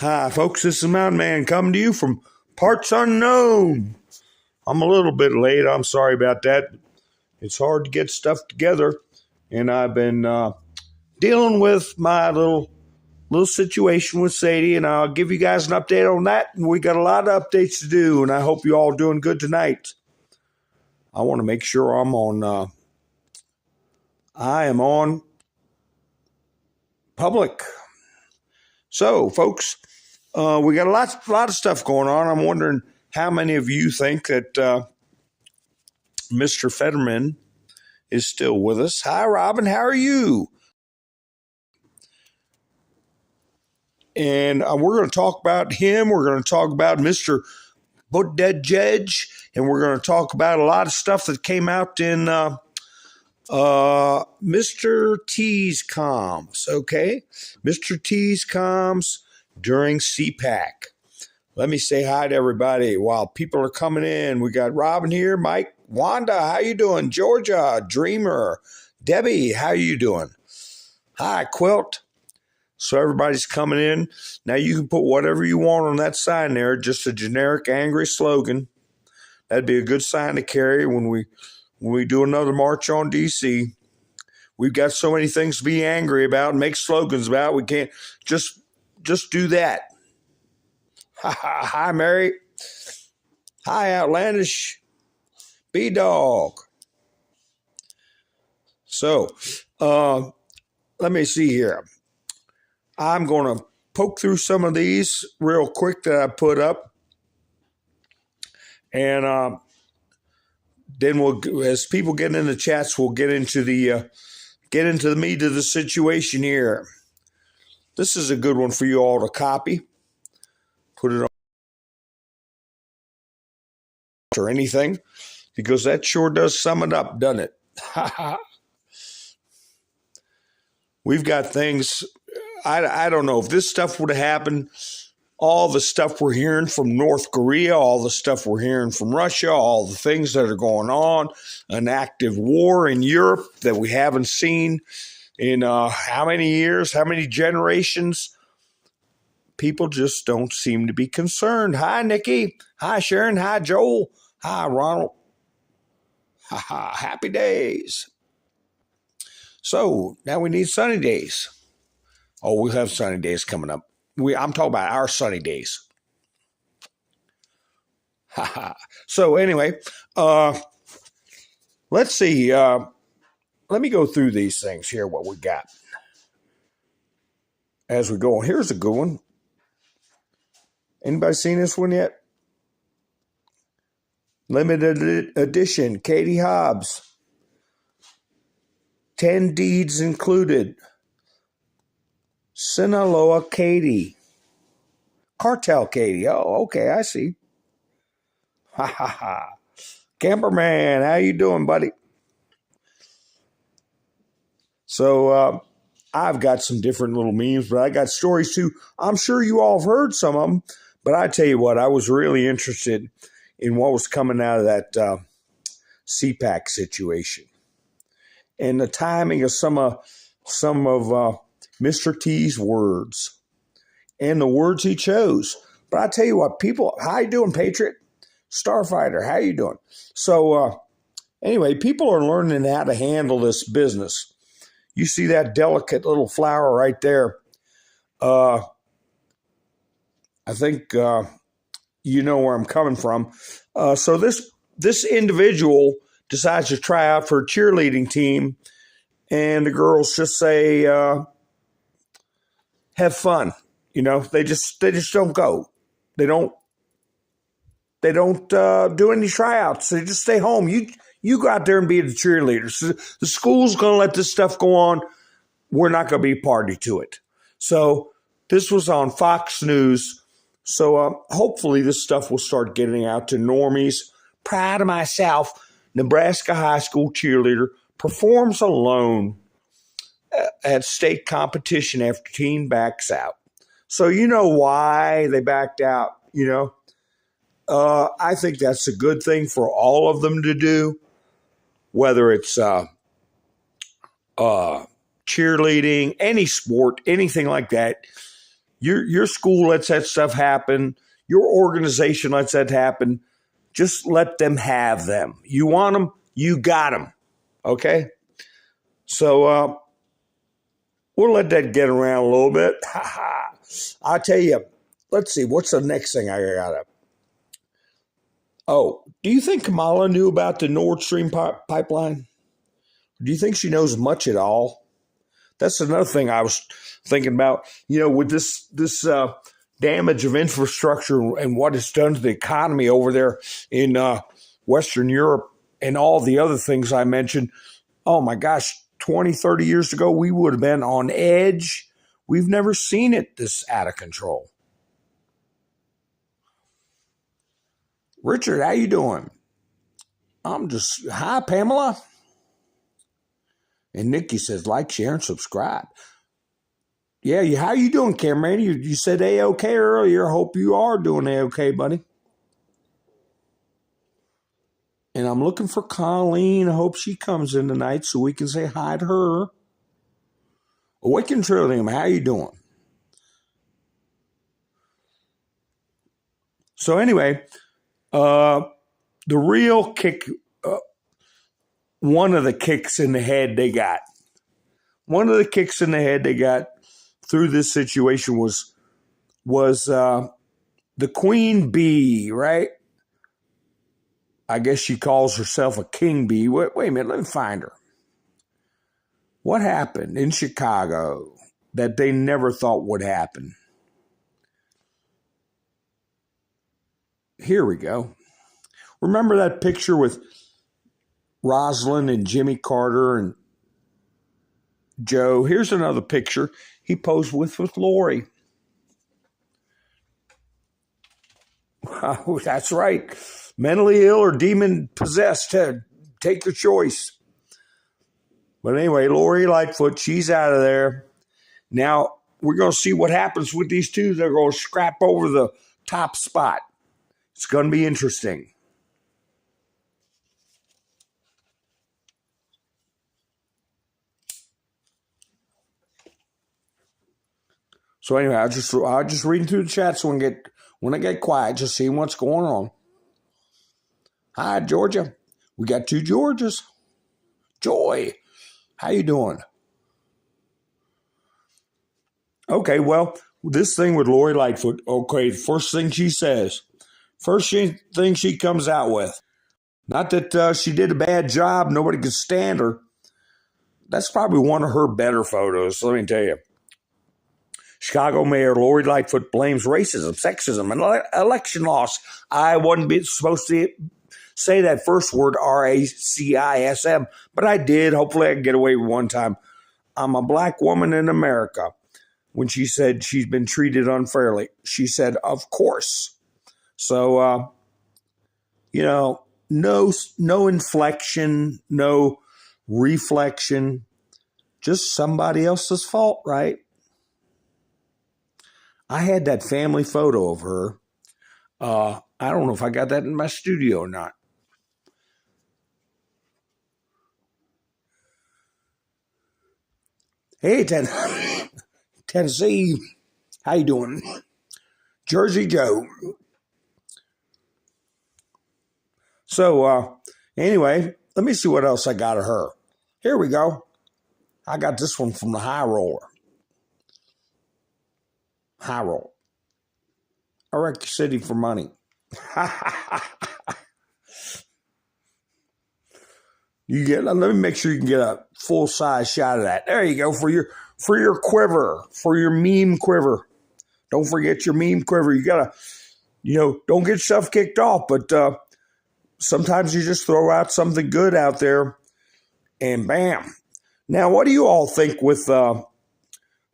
Hi, folks. This is Mountain Man coming to you from parts unknown. I'm a little bit late. I'm sorry about that. It's hard to get stuff together, and I've been dealing with my little situation with Sadie, and I'll give you guys an update on that. And we got a lot of updates to do, and I hope you all doing good tonight. I want to make sure I'm on. I am on public. So, folks, we got a lot of stuff going on. I'm wondering how many of you think that Mr. Fetterman is still with us. Hi, Robin. How are you? And we're going to talk about him. We're going to talk about Mr. Buttigieg, and we're going to talk about a lot of stuff that came out in Mr. T's comms, okay? Mr. T's comms during CPAC. Let me say hi to everybody while people are coming in. We got Robin here, Mike, Wanda, how you doing? Georgia, Dreamer, Debbie, how you doing? Hi, Quilt. So everybody's coming in. Now you can put whatever you want on that sign there, just a generic angry slogan. That'd be a good sign to carry when we do another march on DC. We've got so many things to be angry about and make slogans about. We can't just do that. Hi, Mary. Hi, Outlandish. B-Dog. So, let me see here. I'm going to poke through some of these real quick that I put up. And then as people get in the chats, we'll get into the meat of the situation here. This is a good one for you all to copy. Put it on or anything, because that sure does sum it up, doesn't it? We've got things. I don't know if this stuff would have happened. All the stuff we're hearing from North Korea, all the stuff we're hearing from Russia, all the things that are going on, an active war in Europe that we haven't seen in how many years, how many generations. People just don't seem to be concerned. Hi, Nikki. Hi, Sharon. Hi, Joel. Hi, Ronald. Happy days. So now we need sunny days. Oh, we'll have sunny days coming up. I'm talking about our sunny days. So anyway, let's see. Let me go through these things here, what we got as we go on. Here's a good one. Anybody seen this one yet? Limited edition, Katie Hobbs. 10 deeds included. Sinaloa Katie. Cartel Katie. Oh, okay, I see. Ha ha ha. Camperman, how you doing, buddy? So I've got some different little memes, but I got stories too. I'm sure you all have heard some of them, but I tell you what, I was really interested in what was coming out of that CPAC situation and the timing of some of Mr. T's words and the words he chose. But I tell you what, people, how you doing, Patriot? Starfighter, how you doing? So anyway, people are learning how to handle this business. You see that delicate little flower right there. I think you know where I'm coming from. So this individual decides to try out for a cheerleading team, and the girls just say, have fun. You know, they just don't go. They don't do any tryouts. They just stay home. You go out there and be the cheerleaders. So the school's going to let this stuff go on. We're not going to be party to it. So this was on Fox News. So hopefully this stuff will start getting out to normies. Proud of myself. Nebraska high school cheerleader performs alone at state competition after teen backs out. So you know why they backed out, you know. I think that's a good thing for all of them to do, whether it's cheerleading, any sport, anything like that. Your school lets that stuff happen. Your organization lets that happen. Just let them have them. You want them, you got them. Okay? So we'll let that get around a little bit. I'll tell you, let's see, what's the next thing I got up? Oh, do you think Kamala knew about the Nord Stream pipeline? Do you think she knows much at all? That's another thing I was thinking about. With this damage of infrastructure and what it's done to the economy over there in Western Europe and all the other things I mentioned. Oh my gosh, 20, 30 years ago, we would have been on edge. We've never seen it this out of control. Richard, how you doing? Hi, Pamela. And Nikki says, like, share, and subscribe. Yeah, how you doing, Cameron? You said A-OK earlier. Hope you are doing A-OK, buddy. And I'm looking for Colleen. I hope she comes in tonight so we can say hi to her. Awaken Trillium, how you doing? So anyway, the real kick, one of the kicks in the head they got through this situation was the queen bee, right? I guess she calls herself a king bee. Wait a minute, let me find her. What happened in Chicago that they never thought would happen? Here we go. Remember that picture with Rosalind and Jimmy Carter and Joe? Here's another picture he posed with Lori. Oh, that's right. Mentally ill or demon possessed. Take your choice. But anyway, Lori Lightfoot, she's out of there. Now, we're going to see what happens with these two. They're going to scrap over the top spot. It's going to be interesting. So anyway, I just reading through the chat so when I get quiet, just seeing what's going on. Hi, Georgia. We got two Georgias. Joy, how you doing? Okay, well, this thing with Lori Lightfoot, okay, first thing she comes out with. Not that she did a bad job, nobody could stand her. That's probably one of her better photos, let me tell you. Chicago Mayor Lori Lightfoot blames racism, sexism, and election loss. I wasn't supposed to say that first word, racism, but I did. Hopefully I can get away with one time. I'm a black woman in America. When she said she's been treated unfairly, she said, of course. So, no inflection, no reflection, just somebody else's fault, right? I had that family photo of her. I don't know if I got that in my studio or not. Hey, Tennessee, how you doing? Jersey Joe. So, anyway, let me see what else I got of her. Here we go. I got this one from the High Roller. High Roll. I wreck your city for money. Let me make sure you can get a full size shot of that. There you go for your quiver, for your meme quiver. Don't forget your meme quiver. You gotta, don't get yourself kicked off, but sometimes you just throw out something good out there, and bam. Now, what do you all think with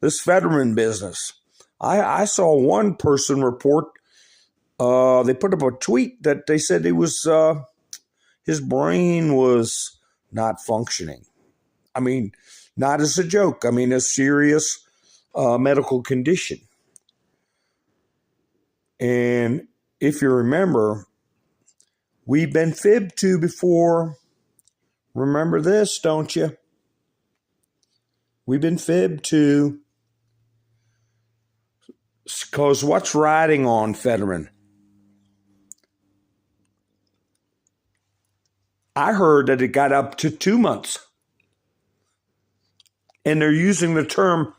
this Fetterman business? I saw one person report. They put up a tweet that they said his brain was not functioning. I mean, not as a joke. I mean, a serious medical condition. And if you remember, we've been fibbed to before. Remember this, don't you? We've been fibbed to. Because what's riding on Fetterman? I heard that it got up to 2 months. And they're using the term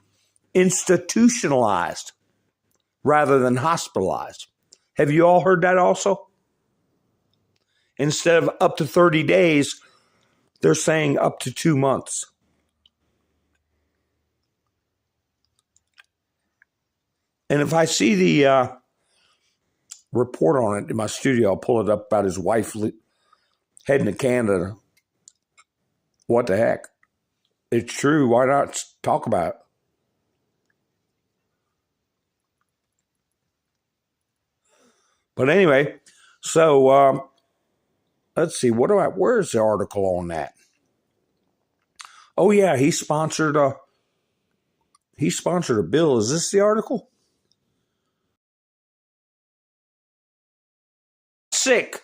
institutionalized rather than hospitalized. Have you all heard that also? Instead of up to 30 days, they're saying up to 2 months. And if I see the report on it in my studio, I'll pull it up about his wife heading to Canada. What the heck? It's true. Why not talk about it? But anyway, so let's see. Where's the article on that? Oh yeah, he sponsored a bill. Is this the article? Sick.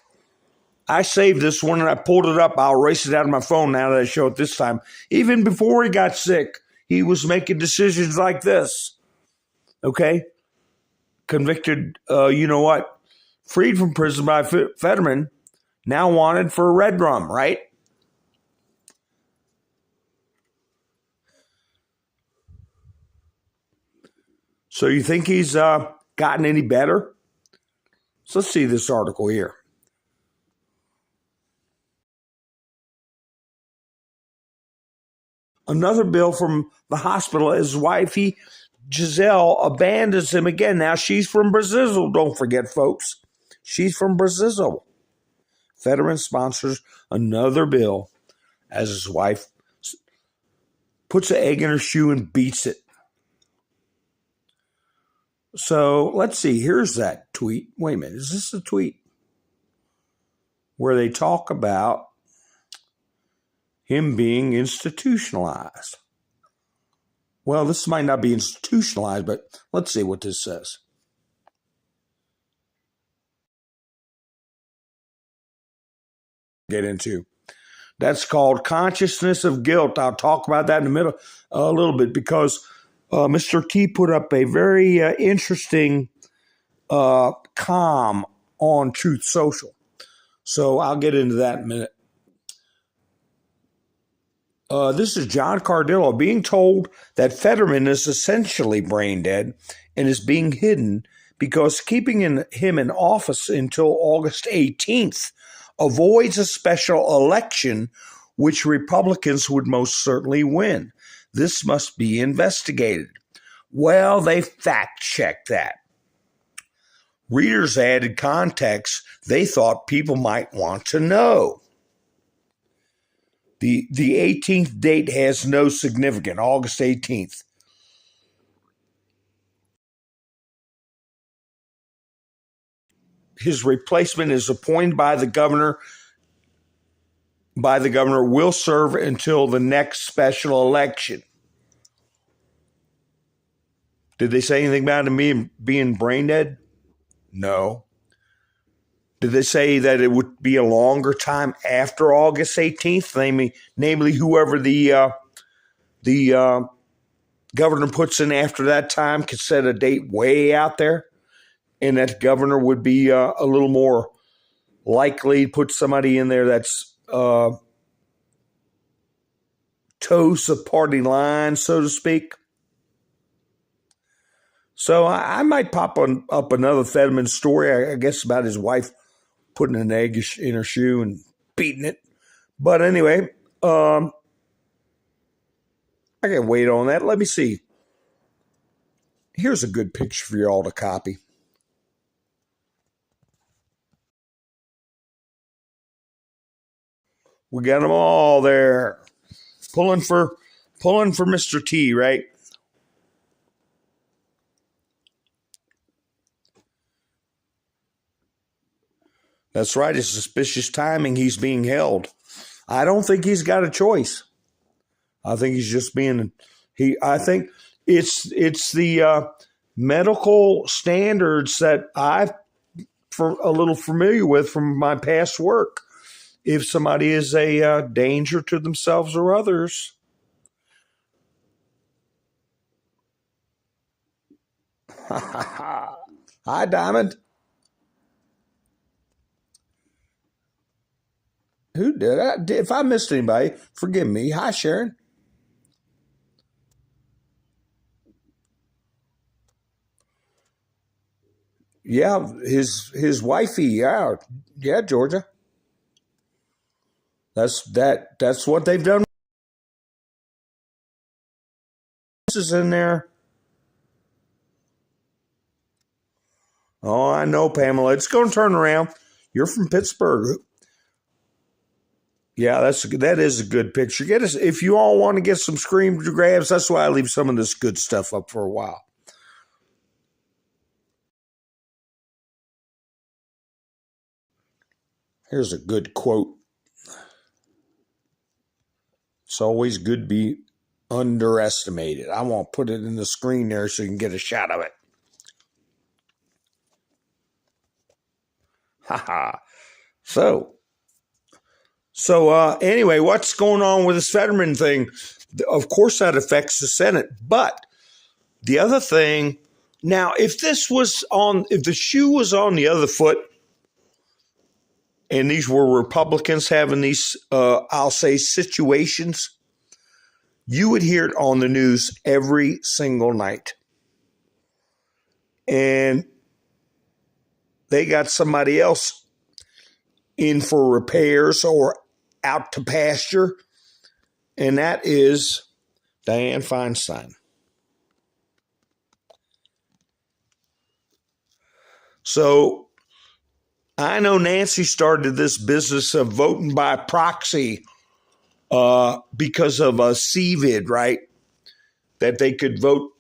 I saved this one and I pulled it up. I'll erase it out of my phone now that I show it this time. Even before he got sick, he was making decisions like this. Okay? Convicted, you know what? Freed from prison by Fetterman, now wanted for red rum, right? So you think he's gotten any better? So let's see this article here. Another bill from the hospital. His wife, Giselle, abandons him again. Now she's from Brazil. Don't forget, folks. She's from Brazil. Fetterman sponsors another bill as his wife puts an egg in her shoe and beats it. So let's see. Here's that tweet. Wait a minute. Is this a tweet where they talk about him being institutionalized? Well, this might not be institutionalized, but let's see what this says. Get into. That's called consciousness of guilt. I'll talk about that in the middle a little bit because Mr. T put up a very interesting com on Truth Social. So I'll get into that in a minute. This is John Cardillo being told that Fetterman is essentially brain dead and is being hidden because keeping him in office until August 18th avoids a special election which Republicans would most certainly win. This must be investigated. Well, they fact-checked that. Readers added context they thought people might want to know. The 18th date has no significance, August 18th. His replacement is appointed by the governor. Will serve until the next special election. Did they say anything about him being brain dead? No. Did they say that it would be a longer time after August 18th? Namely, whoever the governor puts in after that time could set a date way out there, and that governor would be a little more likely to put somebody in there that's toes the party line, so to speak. So I might pop up another Fetterman story, I guess, about his wife putting an egg in her shoe and beating it. But anyway, I can wait on that. Let me see. Here's a good picture for you all to copy. We got them all there. Pulling for Mr. T, right? That's right. It's suspicious timing. He's being held. I don't think he's got a choice. I think he's just being I think it's the medical standards that I'm a little familiar with from my past work. If somebody is a danger to themselves or others, Hi, Diamond. Who did I? If I missed anybody, forgive me. Hi, Sharon. Yeah, his wifey. Yeah, Georgia. That's what they've done. This is in there. Oh, I know, Pamela. It's going to turn around. You're from Pittsburgh. Yeah, that is a good picture. Get us if you all want to get some screen grabs. That's why I leave some of this good stuff up for a while. Here's a good quote. It's always good to be underestimated. I won't put it in the screen there so you can get a shot of it. Haha. So anyway, what's going on with this Fetterman thing? Of course, that affects the Senate. But the other thing, now, if the shoe was on the other foot, and these were Republicans having these, I'll say, situations, you would hear it on the news every single night. And they got somebody else in for repairs or out to pasture, and that is Dianne Feinstein. So I know Nancy started this business of voting by proxy because of a CVID, right? That they could vote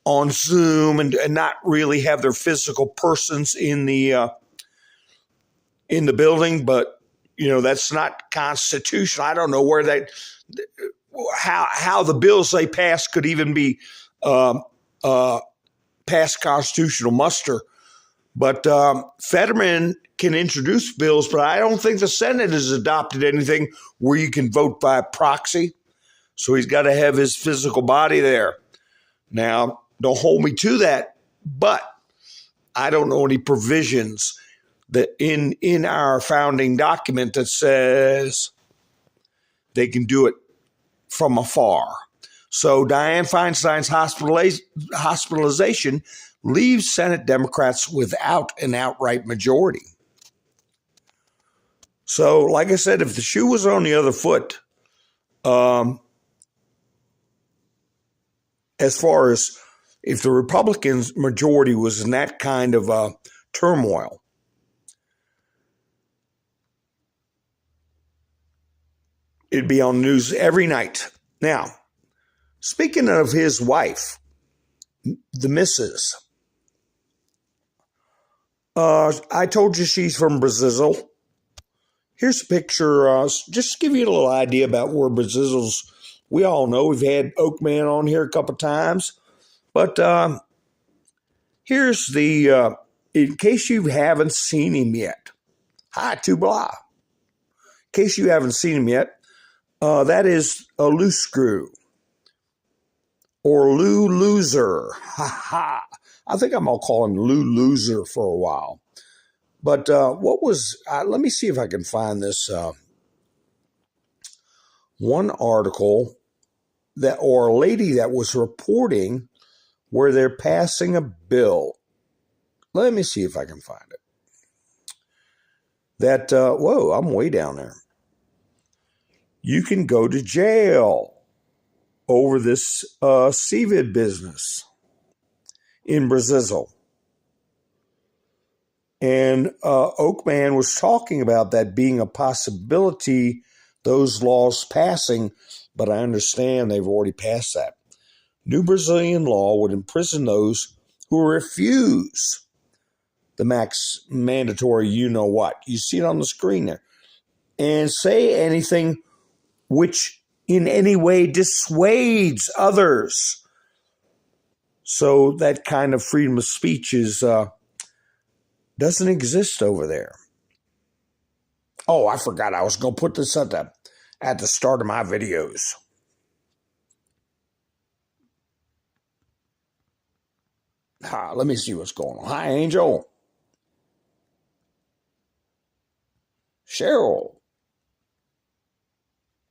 on Zoom and not really have their physical persons in the building, but that's not constitutional. I don't know where how the bills they pass could even be past constitutional muster. But Fetterman can introduce bills, but I don't think the Senate has adopted anything where you can vote by proxy. So he's got to have his physical body there. Now, don't hold me to that, but I don't know any provisions that in our founding document that says they can do it from afar. So Dianne Feinstein's hospitalization leaves Senate Democrats without an outright majority. So, like I said, if the shoe was on the other foot, as far as if the Republicans' majority was in that kind of turmoil, it'd be on the news every night. Now, speaking of his wife, the missus, I told you she's from Brazil. Here's a picture, just to give you a little idea about where Brazil's. We all know we've had Oakman on here a couple times, but here's the, in case you haven't seen him yet. Hi, Tubala. In case you haven't seen him yet, that is a loose screw or Lou Loser. Ha ha. I think I'm going to call him Lou Loser for a while. But let me see if I can find this one article or a lady that was reporting where they're passing a bill. Let me see if I can find it. That, whoa, I'm way down there. You can go to jail over this CVID business in Brazil. And Oakman was talking about that being a possibility, those laws passing, but I understand they've already passed that. New Brazilian law would imprison those who refuse the mandatory you-know-what. You see it on the screen there. And say anything which in any way dissuades others. So that kind of freedom of speech doesn't exist over there. Oh, I forgot I was going to put this at the start of my videos. Let me see what's going on. Hi, Angel. Cheryl.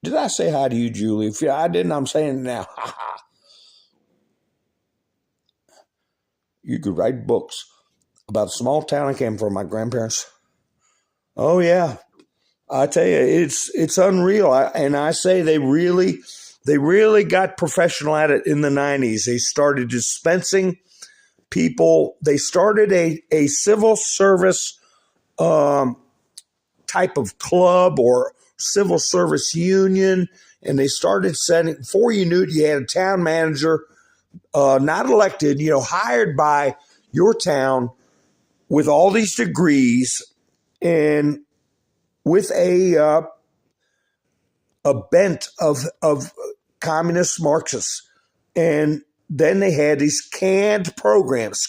Did I say hi to you, Julie? If I didn't, I'm saying it now. Ha ha. You could write books about a small town I came from, my grandparents. Oh yeah, I tell you, it's unreal. And I say they really got professional at it in the 90s. They started dispensing people. They started a civil service type of club or civil service union, and they started sending. Before you knew it, you had a town manager, not elected, hired by your town with all these degrees and with a bent of communist Marxists. And then they had these canned programs,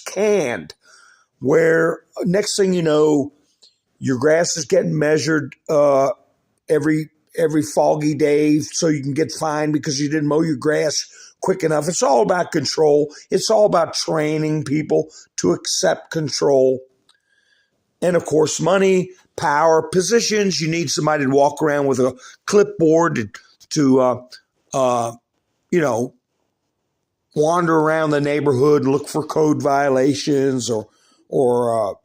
where next thing you know, your grass is getting measured every foggy day so you can get fined because you didn't mow your grass quick enough. It's all about control. It's all about training people to accept control. And of course, money, power, positions. You need somebody to walk around with a clipboard to wander around the neighborhood and look for code violations or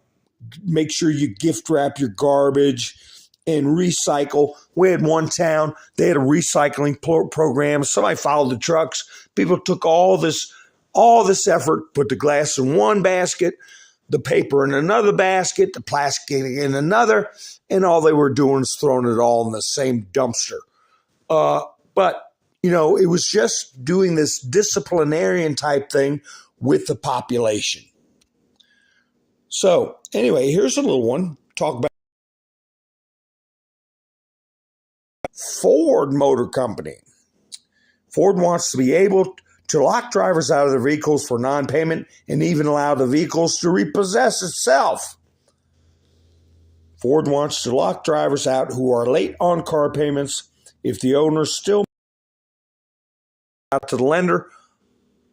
make sure you gift wrap your garbage and recycle. We had one town, they had a recycling program. Somebody followed the trucks. People took all this effort, put the glass in one basket, the paper in another basket, the plastic in another, and all they were doing is throwing it all in the same dumpster. But it was just doing this disciplinarian type thing with the population. So anyway, here's a little one. Talk about Ford Motor Company. Ford wants to be able to lock drivers out of their vehicles for non-payment and even allow the vehicles to repossess itself. Ford wants to lock drivers out who are late on car payments if the owner still out to the lender.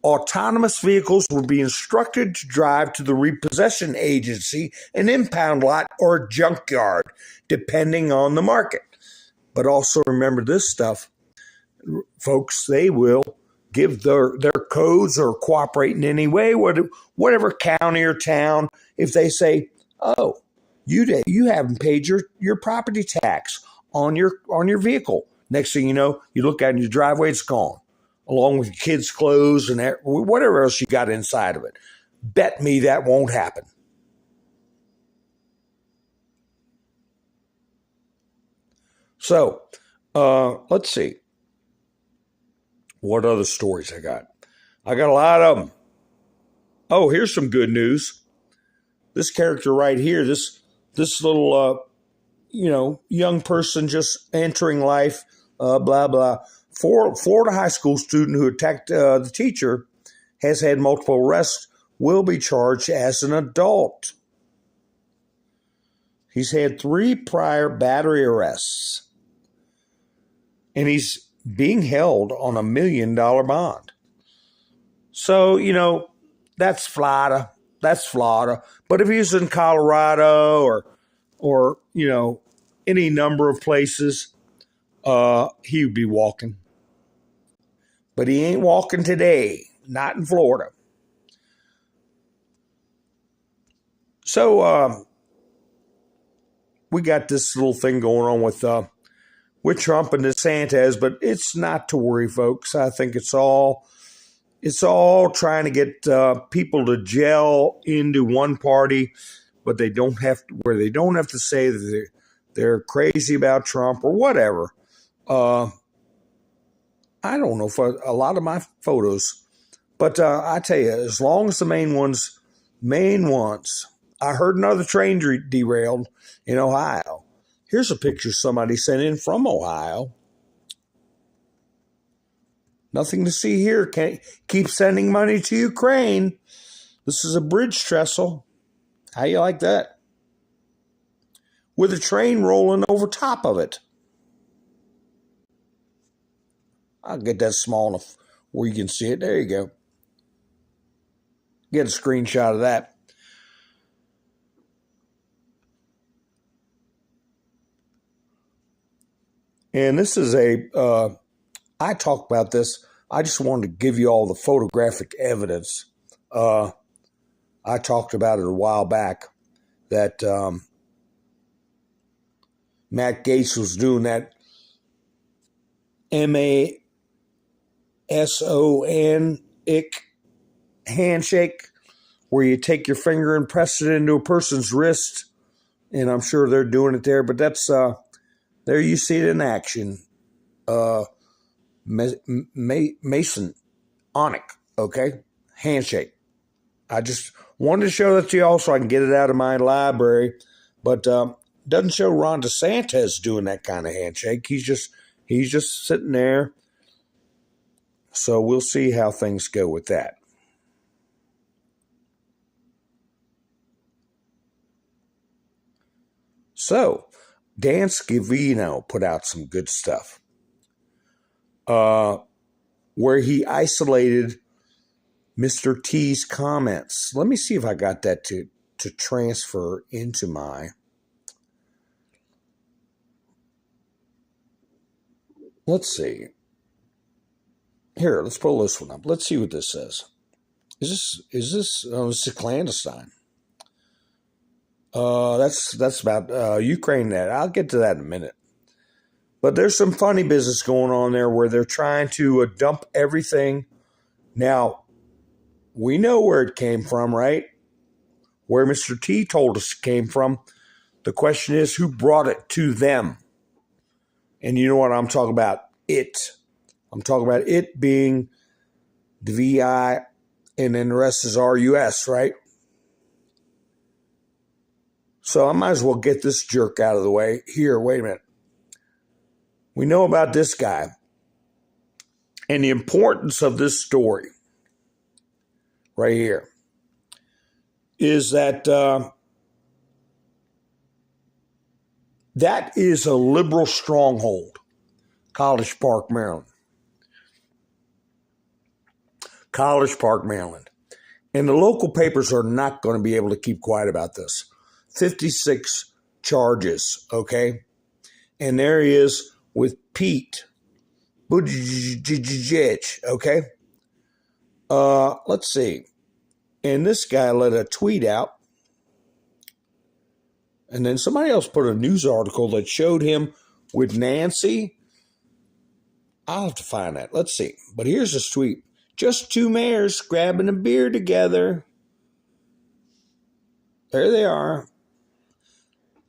Autonomous vehicles will be instructed to drive to the repossession agency, an impound lot, or junkyard, depending on the market. But also remember this stuff, folks, they will give their codes or cooperate in any way, whatever county or town. If they say, oh, you haven't paid your property tax on your vehicle. Next thing you know, you look out in your driveway, it's gone, along with your kids' clothes and whatever else you got inside of it. Bet me that won't happen. So let's see. What other stories I got? I got a lot of them. Oh, here's some good news. This character right here, this little young person just entering life, blah blah. Florida high school student who attacked the teacher has had multiple arrests, will be charged as an adult. He's had 3 prior battery arrests, and he's being held on $1 million bond. So, that's Florida. That's Florida. But if he was in Colorado or any number of places, he would be walking. But he ain't walking today, not in Florida. So we got this little thing going on with Trump and DeSantis, but it's not to worry, folks. I think it's all trying to get people to gel into one party, but they don't have to say that they're crazy about Trump or whatever. I don't know if a lot of my photos, but I tell you, as long as the main ones. I heard another train derailed in Ohio. Here's a picture somebody sent in from Ohio. Nothing to see here. Can't keep sending money to Ukraine. This is a bridge trestle. How you like that? With a train rolling over top of it. I'll get that small enough where you can see it. There you go. get a screenshot of that. And this is I talked about this. I just wanted to give you all the photographic evidence. I talked about it a while back that Matt Gaetz was doing that MASON handshake where you take your finger and press it into a person's wrist. And I'm sure they're doing it there, but that's there you see it in action. Masonic, okay? Handshake. I just wanted to show that to y'all so I can get it out of my library, but doesn't show Ron DeSantis doing that kind of handshake. He's just sitting there. So we'll see how things go with that. So Dan Scavino put out some good stuff where he isolated Mr. T's comments. Let me see if I got that to transfer into my. Let's see. Here, let's pull this one up. Let's see what this says. Is this? Oh, it's a clandestine. That's about Ukraine net. I'll get to that in a minute. But there's some funny business going on there where they're trying to dump everything. Now, we know where it came from, right? Where Mr. T told us it came from. The question is, who brought it to them? And you know what I'm talking about? It. I'm talking about it being the VI and then the rest is RUS, right? So I might as well get this jerk out of the way. Here, wait a minute. We know about this guy and the importance of this story right here is that that is a liberal stronghold, College Park, Maryland. College Park, Maryland. And the local papers are not going to be able to keep quiet about this. 56 charges, okay? And there he is with Pete Buttigieg, okay? Let's see. And this guy let a tweet out. And then somebody else put a news article that showed him with Nancy. I'll have to find that. Let's see. But here's his tweet. Just two mayors grabbing a beer together. There they are.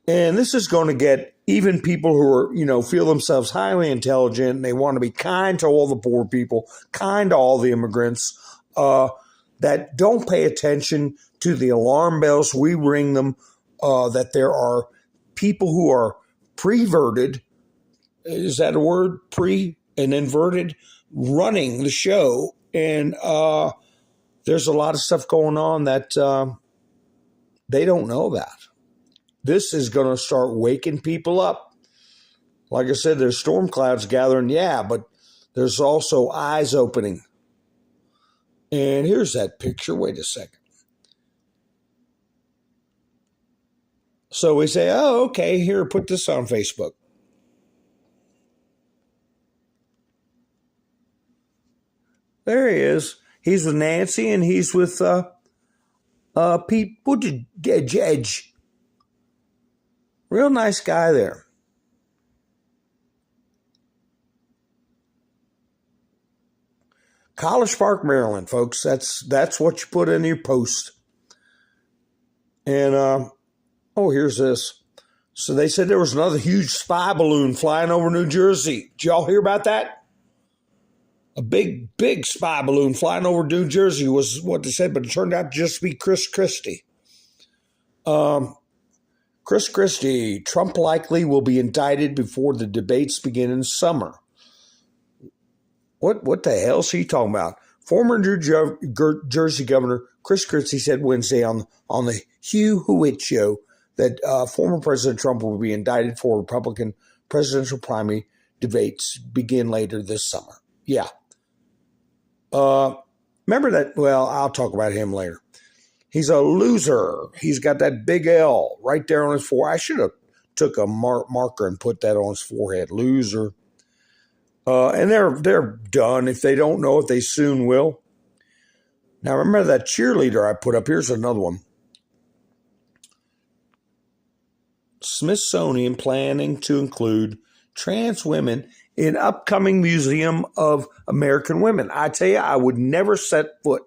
And this is going to get even people who are, feel themselves highly intelligent and they want to be kind to all the poor people, kind to all the immigrants, that don't pay attention to the alarm bells we ring them, that there are people who are preverted. Is that a word? Pre and inverted, running the show. And there's a lot of stuff going on that they don't know about. This is going to start waking people up. Like I said, there's storm clouds gathering, yeah, but there's also eyes opening. And here's that picture. Wait a second. So we say, oh, okay, here, put this on Facebook. There he is. He's with Nancy and he's with Pete Buttigieg. Real nice guy there. College Park, Maryland, folks. That's what you put in your post. And, here's this. So they said there was another huge spy balloon flying over New Jersey. Did y'all hear about that? A big spy balloon flying over New Jersey was what they said, but it turned out to just be Chris Christie. Chris Christie, Trump likely will be indicted before the debates begin in summer. What the hell is he talking about? Former New Jersey Governor Chris Christie said Wednesday on the Hugh Hewitt show that former President Trump will be indicted for Republican presidential primary debates begin later this summer. Yeah. Remember that? Well, I'll talk about him later. He's a loser. He's got that big L right there on his forehead. I should have took a marker and put that on his forehead. Loser. And they're done. If they don't know it, they soon will. Now remember that cheerleader I put up. Here's another one. Smithsonian planning to include trans women in upcoming Museum of American Women. I tell you, I would never set foot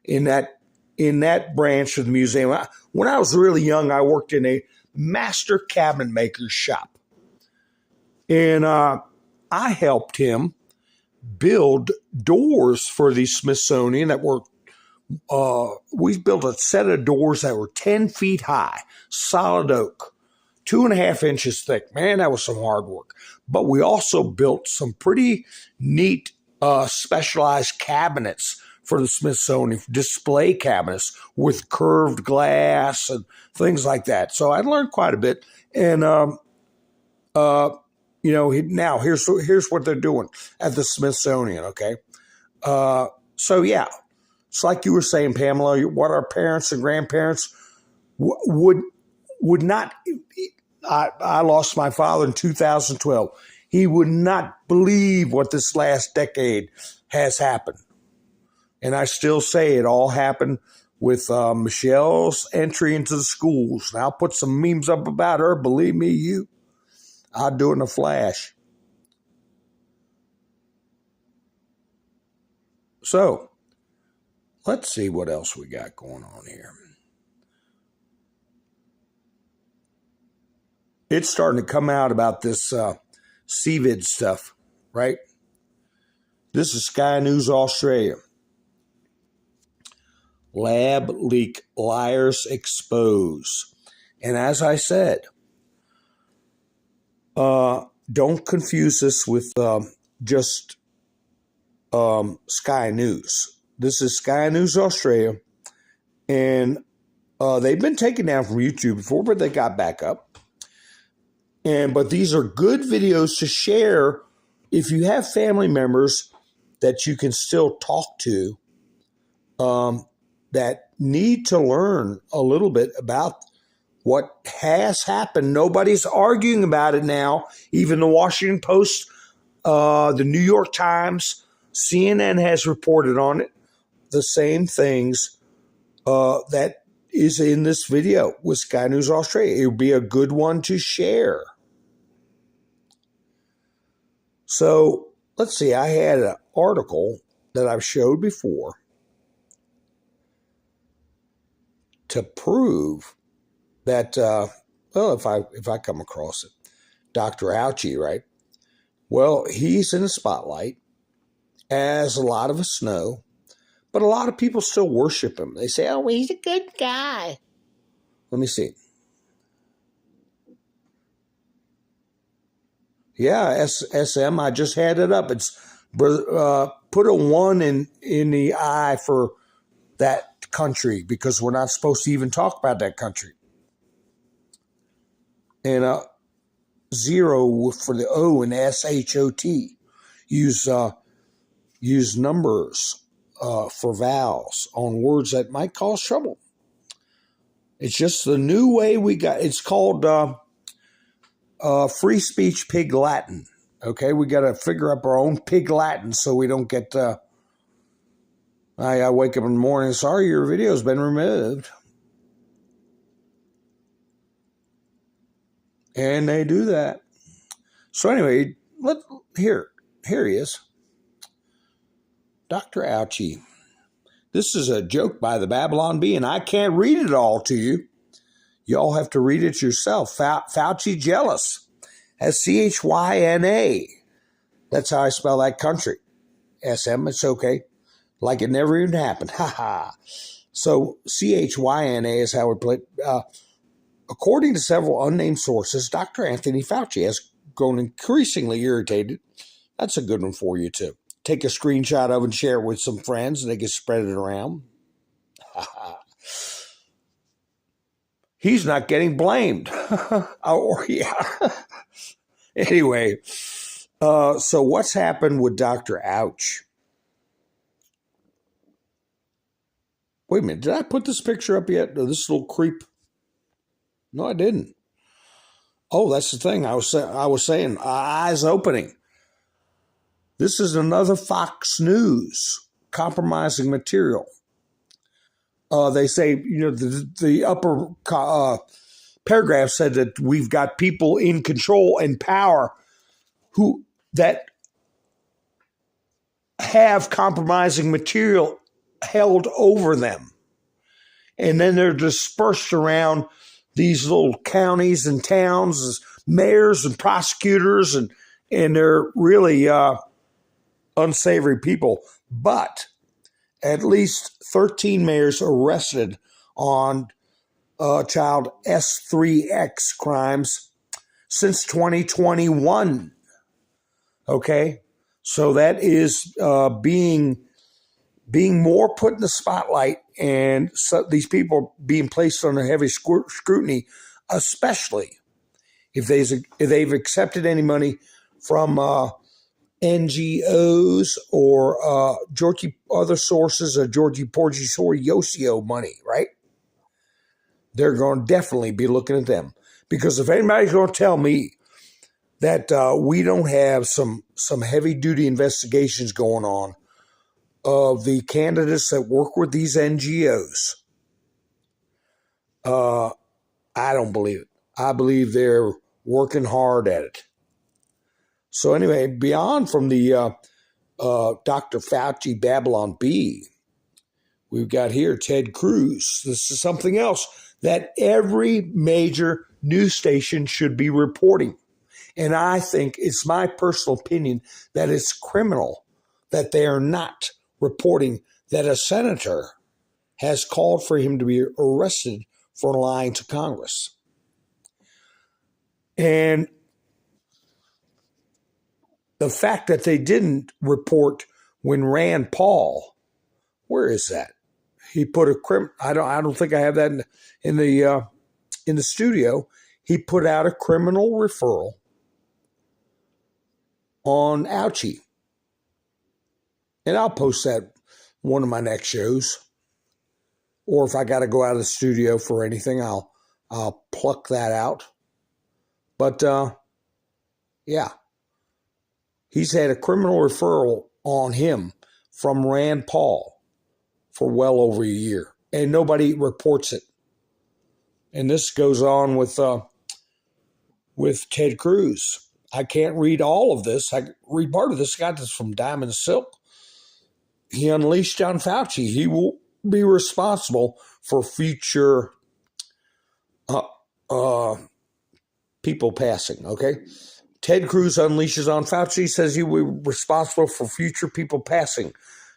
in that branch of the museum. When I was really young, I worked in a master cabinet maker's shop. And I helped him build doors for the Smithsonian that were, we built a set of doors that were 10 feet high, solid oak, 2.5 inches thick. Man, that was some hard work. But we also built some pretty neat specialized cabinets for the Smithsonian, display cabinets with curved glass and things like that. So I learned quite a bit. And, now here's what they're doing at the Smithsonian, okay? So, yeah, it's like you were saying, Pamela, what our parents and grandparents would not. I lost my father in 2012. He would not believe what this last decade has happened. And I still say it all happened with Michelle's entry into the schools. And I'll put some memes up about her. Believe me, I'll do it in a flash. So, let's see what else we got going on here. It's starting to come out about this CVID stuff, right? This is Sky News Australia. Lab leak liars expose. And as I said, don't confuse this with just Sky News. This is Sky News Australia. And they've been taken down from YouTube before, but they got back up. But these are good videos to share if you have family members that you can still talk to that need to learn a little bit about what has happened. Nobody's arguing about it now. Even the Washington Post, the New York Times, CNN has reported on it. The same things that is in this video with Sky News Australia. It would be a good one to share. So let's see. I had an article that I've showed before to prove that, if I come across it, Dr. Fauci, right? Well, he's in the spotlight, as a lot of us know, but a lot of people still worship him. They say, oh, he's a good guy. Let me see. Yeah, SM, I just had it up. It's put a 1 in the eye for that country because we're not supposed to even talk about that country. And 0 for the O in SHOT. Use numbers for vowels on words that might cause trouble. It's just the new way we got. It's called free speech pig Latin. Okay, we got to figure up our own pig Latin so we don't get. I wake up in the morning. Sorry, your video's been removed, and they do that. So anyway, here he is, Dr. Fauci. This is a joke by the Babylon Bee, and I can't read it all to you. Y'all have to read it yourself. Fauci jealous. As CHYNA. That's how I spell that country. SM, it's okay. Like it never even happened. Ha ha. So CHYNA is how we play. According to several unnamed sources, Dr. Anthony Fauci has grown increasingly irritated. That's a good one for you too. Take a screenshot of it and share it with some friends and they can spread it around. He's not getting blamed. Oh, yeah. Anyway, so what's happened with Dr. Ouch? Wait a minute. Did I put this picture up yet? No, this little creep. No, I didn't. Oh, that's the thing. I was saying, eyes opening. This is another Fox News compromising material. They say, the upper paragraph said that we've got people in control and power that have compromising material held over them. And then they're dispersed around these little counties and towns as mayors and prosecutors, and they're really unsavory people. But at least 13 mayors arrested on child S3X crimes since 2021. Okay, so that is being more put in the spotlight, and so these people are being placed under heavy scrutiny, especially if they've accepted any money from NGOs or other sources of Georgie Porgy Yosio money, right? They're going to definitely be looking at them, because if anybody's going to tell me that we don't have some heavy duty investigations going on of the candidates that work with these NGOs, I don't believe it. I believe they're working hard at it. So anyway, beyond from the Dr. Fauci Babylon Bee, we've got here Ted Cruz. This is something else that every major news station should be reporting. And I think it's my personal opinion that it's criminal that they are not reporting that a senator has called for him to be arrested for lying to Congress. And the fact that they didn't report when Rand Paul, where is that? He put I don't think I have that in the studio. He put out a criminal referral on Fauci. And I'll post that one of my next shows. Or if I got to go out of the studio for anything, I'll pluck that out. But yeah, he's had a criminal referral on him from Rand Paul for well over a year, and nobody reports it. And this goes on with Ted Cruz. I can't read all of this. I read part of this. I got this from Diamond Silk. He unleashed on Fauci. He will be responsible for future people passing, okay? Ted Cruz unleashes on Fauci, says he will be responsible for future people passing.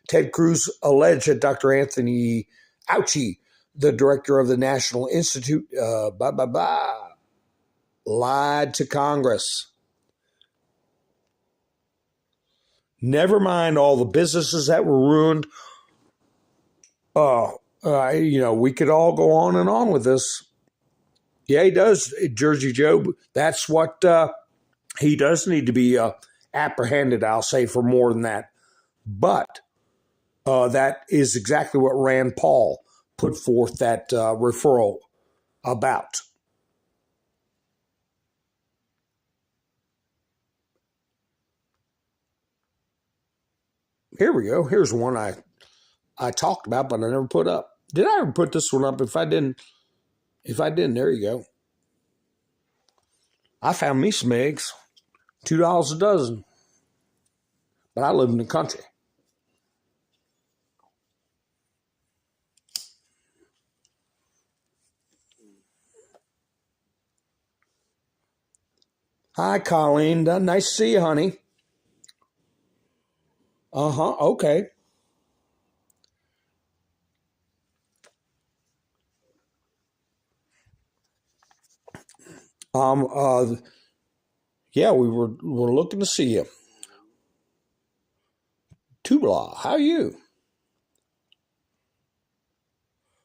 Ted Cruz alleged that Dr. Anthony Fauci, the director of the National Institute, lied to Congress. Never mind all the businesses that were ruined. We could all go on and on with this. Yeah, he does, Jersey Joe. That's what he does need to be apprehended, I'll say, for more than that. But that is exactly what Rand Paul put forth that referral about. Here we go. Here's one I talked about, but I never put up. Did I ever put this one up? If I didn't, there you go. I found me some eggs, $2 a dozen. But I live in the country. Hi, Colleen. Nice to see you, honey. Okay. Yeah, we're looking to see you. Tubla, how are you?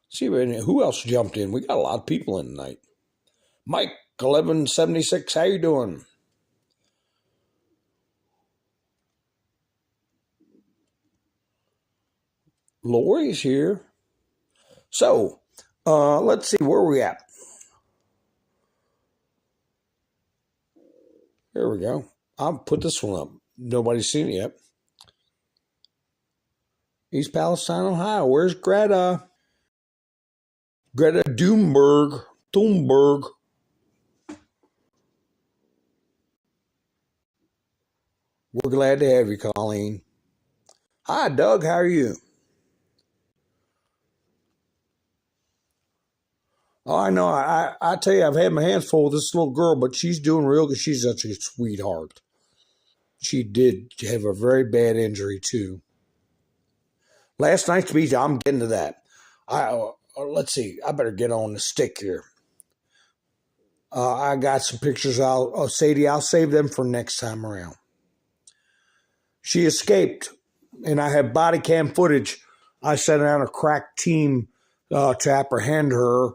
See, who else jumped in? We got a lot of people in tonight. Mike, 1176, how you doing? Lori's here. So, let's see, where are we at? There we go. I'll put this one up. Nobody's seen it yet. East Palestine, Ohio. Where's Greta? Greta Thunberg. We're glad to have you, Colleen. Hi, Doug. How are you? Oh, I know. I tell you, I've had my hands full with this little girl, but she's doing real good. She's such a sweetheart. She did have a very bad injury, too. Last night's beat, I'm getting to that. Let's see. I better get on the stick here. I got some pictures. Sadie, I'll save them for next time around. She escaped, and I have body cam footage. I sent out a crack team to apprehend her,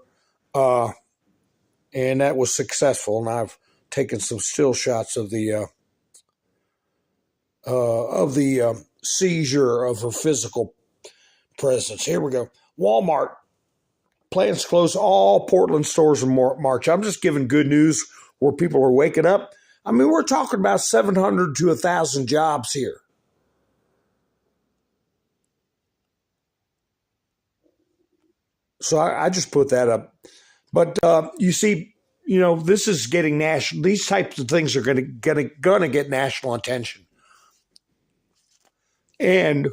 and that was successful. And I've taken some still shots of the seizure of her physical presence. Here we go. Walmart plans to close all Portland stores in March. I'm just giving good news where people are waking up. I mean, we're talking about 700 to 1,000 jobs here. So I just put that up. But you see, this is getting national. These types of things are gonna get national attention. And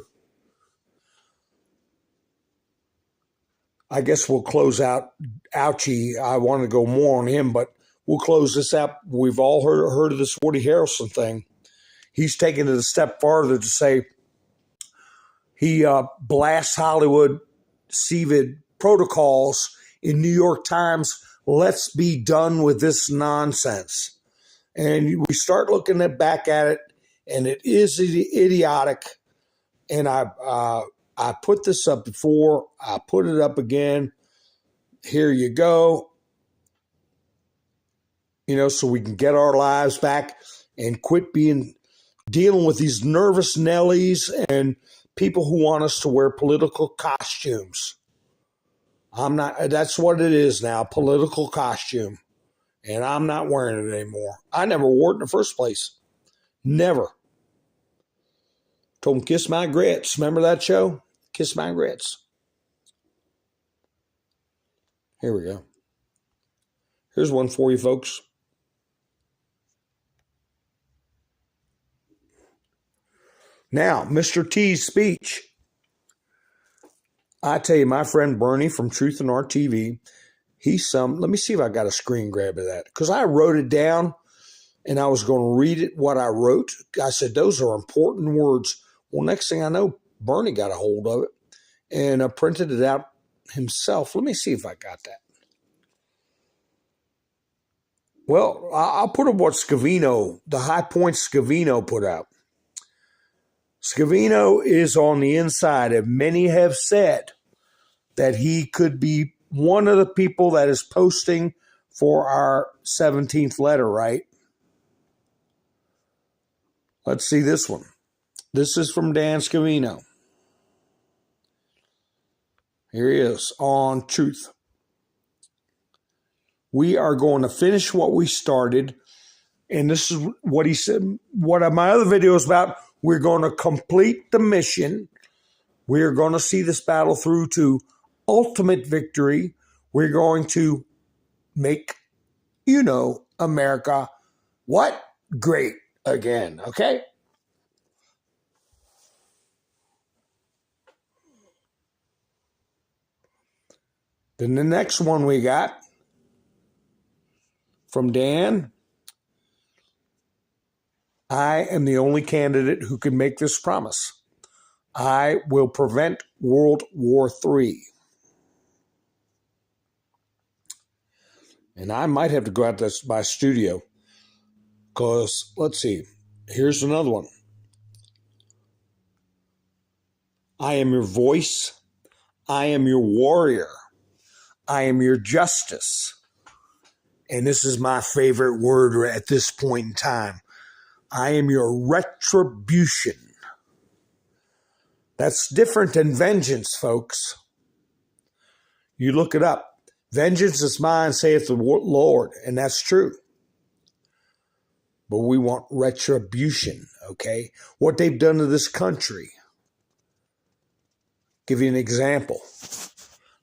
I guess we'll close out Ouchie. I want to go more on him, but we'll close this out. We've all heard of this Woody Harrelson thing. He's taken it a step farther to say he blasts Hollywood CVID protocols in New York Times. Let's be done with this nonsense. And we start looking back at it, and it is idiotic. And I put this up before. I put it up again. Here you go. So we can get our lives back and quit dealing with these nervous Nellies and people who want us to wear political costumes. That's what it is now, political costume. And I'm not wearing it anymore. I never wore it in the first place. Never. Told him, kiss my grits. Remember that show? Kiss my grits. Here we go. Here's one for you, folks. Now, Mr. T's speech. I tell you, my friend Bernie from Truth and Art TV, let me see if I got a screen grab of that. Because I wrote it down, and I was going to read it, what I wrote. I said, those are important words. Well, next thing I know, Bernie got a hold of it and printed it out himself. Let me see if I got that. Well, I'll put up what Scavino, the high points Scavino put out. Scavino is on the inside, and many have said that he could be one of the people that is posting for our 17th letter, right? Let's see this one. This is from Dan Scavino. Here he is on Truth. We are going to finish what we started. And this is what he said. What my other video is about. We're going to complete the mission. We're going to see this battle through to ultimate victory. We're going to make, America what? Great again. Okay? Then the next one we got from Dan. I am the only candidate who can make this promise. I will prevent World War III. And I might have to go out to my studio because, let's see, here's another one. I am your voice. I am your warrior. I am your justice. And this is my favorite word at this point in time. I am your retribution. That's different than vengeance, folks. You look it up. Vengeance is mine, saith the Lord. And that's true. But we want retribution, okay? What they've done to this country. Give you an example.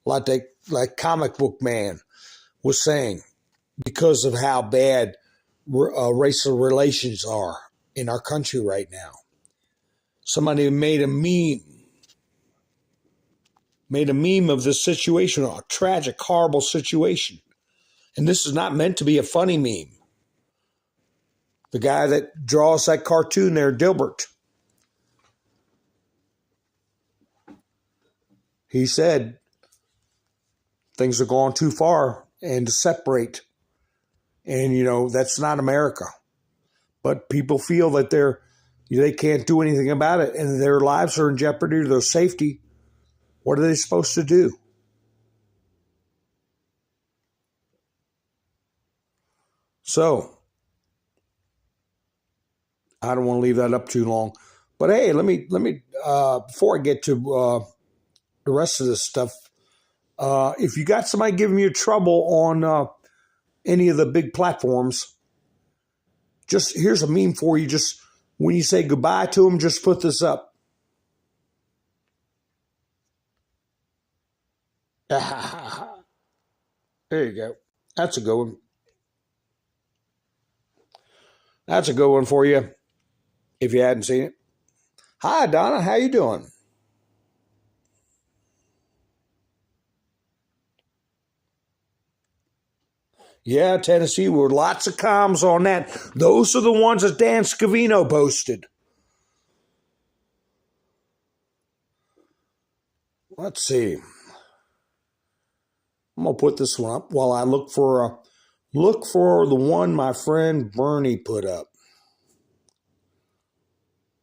Like Comic Book Man was saying, because of how bad racial relations are in our country right now. Somebody made a meme of this situation, a tragic, horrible situation. And this is not meant to be a funny meme. The guy that draws that cartoon there, Dilbert, he said things are going too far and to separate. And, that's not America. But people feel that they can't do anything about it and their lives are in jeopardy, their safety. What are they supposed to do? So, I don't want to leave that up too long. But hey, let me before I get to the rest of this stuff, if you got somebody giving you trouble on any of the big platforms, just here's a meme for you. Just when you say goodbye to them, just put this up. There you go. That's a good one. That's a good one for you, if you hadn't seen it. Hi, Donna. How you doing? Yeah, Tennessee, were lots of comms on that. Those are the ones that Dan Scavino posted. Let's see. I'm going to put this one up while I look for the one my friend Bernie put up.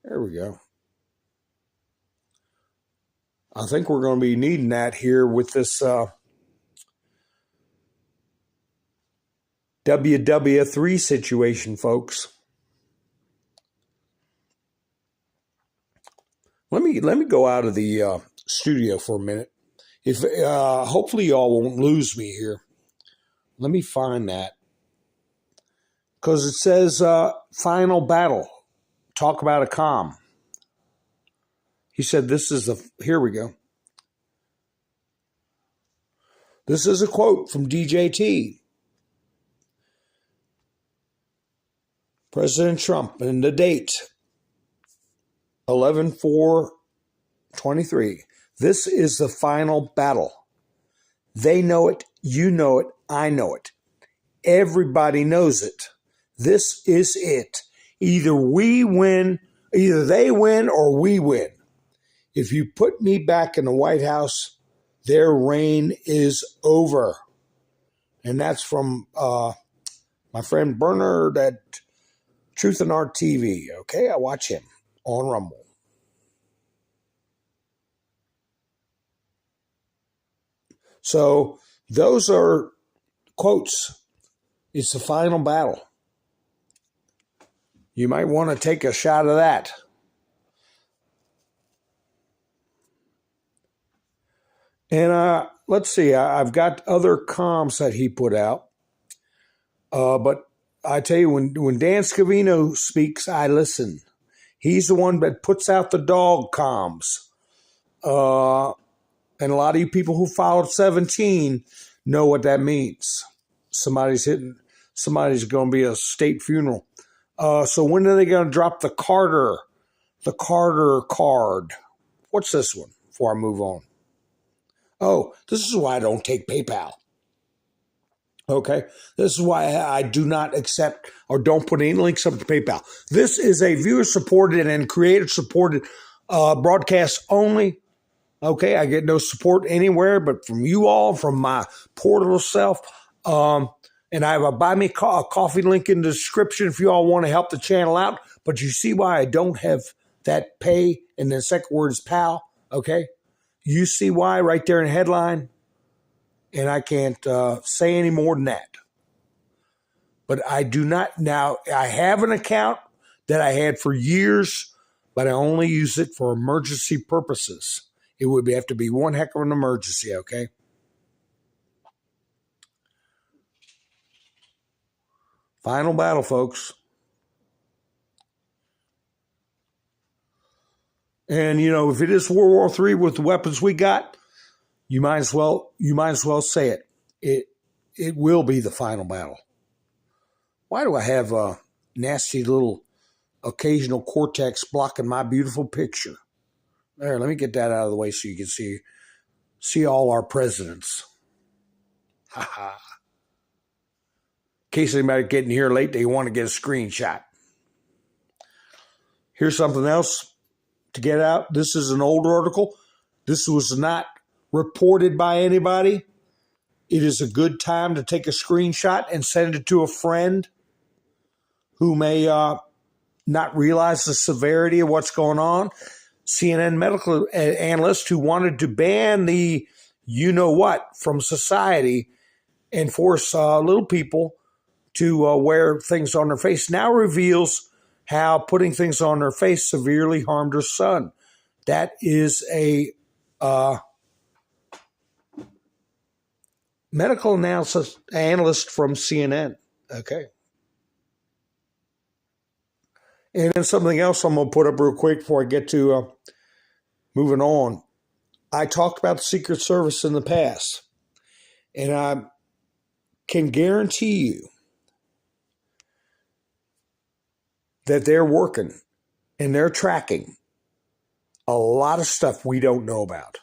There we go. I think we're going to be needing that here with this WW3 situation, folks. Let me go out of the studio for a minute. If hopefully y'all won't lose me here. Let me find that, because it says final battle. Talk about a calm. He said this is here we go. This is a quote from DJT. President Trump, and the date, 11/4/23. This is the final battle. They know it, you know it, I know it. Everybody knows it. This is it. Either they win or we win. If you put me back in the White House, their reign is over. And that's from my friend Bernard at Truth and Art TV. Okay, I watch him on Rumble. So those are quotes. It's the final battle. You might want to take a shot of that. And let's see, I've got other comms that he put out. But I tell you, when Dan Scavino speaks, I listen. He's the one that puts out the dog comms. And a lot of you people who followed 17 know what that means. Somebody's going to be a state funeral. So when are they going to drop the Carter card? What's this one before I move on? Oh, this is why I don't take PayPal. Okay, this is why I do not accept or don't put any links up to PayPal. This is a viewer-supported and creator-supported broadcast only. Okay, I get no support anywhere but from you all, from my portal self. And I have a buy me a coffee link in the description if you all want to help the channel out. But you see why I don't have that pay, and the second word is pal. Okay, you see why right there in the headline. And I can't say any more than that. But I do not now. I have an account that I had for years, but I only use it for emergency purposes. It would have to be one heck of an emergency, okay? Final battle, folks. And, if it is World War III with the weapons we got, you might as well say it. It will be the final battle. Why do I have a nasty little occasional cortex blocking my beautiful picture? There, let me get that out of the way so you can see all our presidents. Ha ha. In case anybody getting here late, they want to get a screenshot. Here's something else to get out. This is an old article. This was not reported by anybody. It is a good time to take a screenshot and send it to a friend who may not realize the severity of what's going on. CNN medical analyst who wanted to ban the you-know-what from society and force little people to wear things on their face now reveals how putting things on their face severely harmed her son. That is a medical analyst from CNN. Okay. And then something else I'm going to put up real quick before I get to moving on. I talked about the Secret Service in the past, and I can guarantee you that they're working and they're tracking a lot of stuff we don't know about.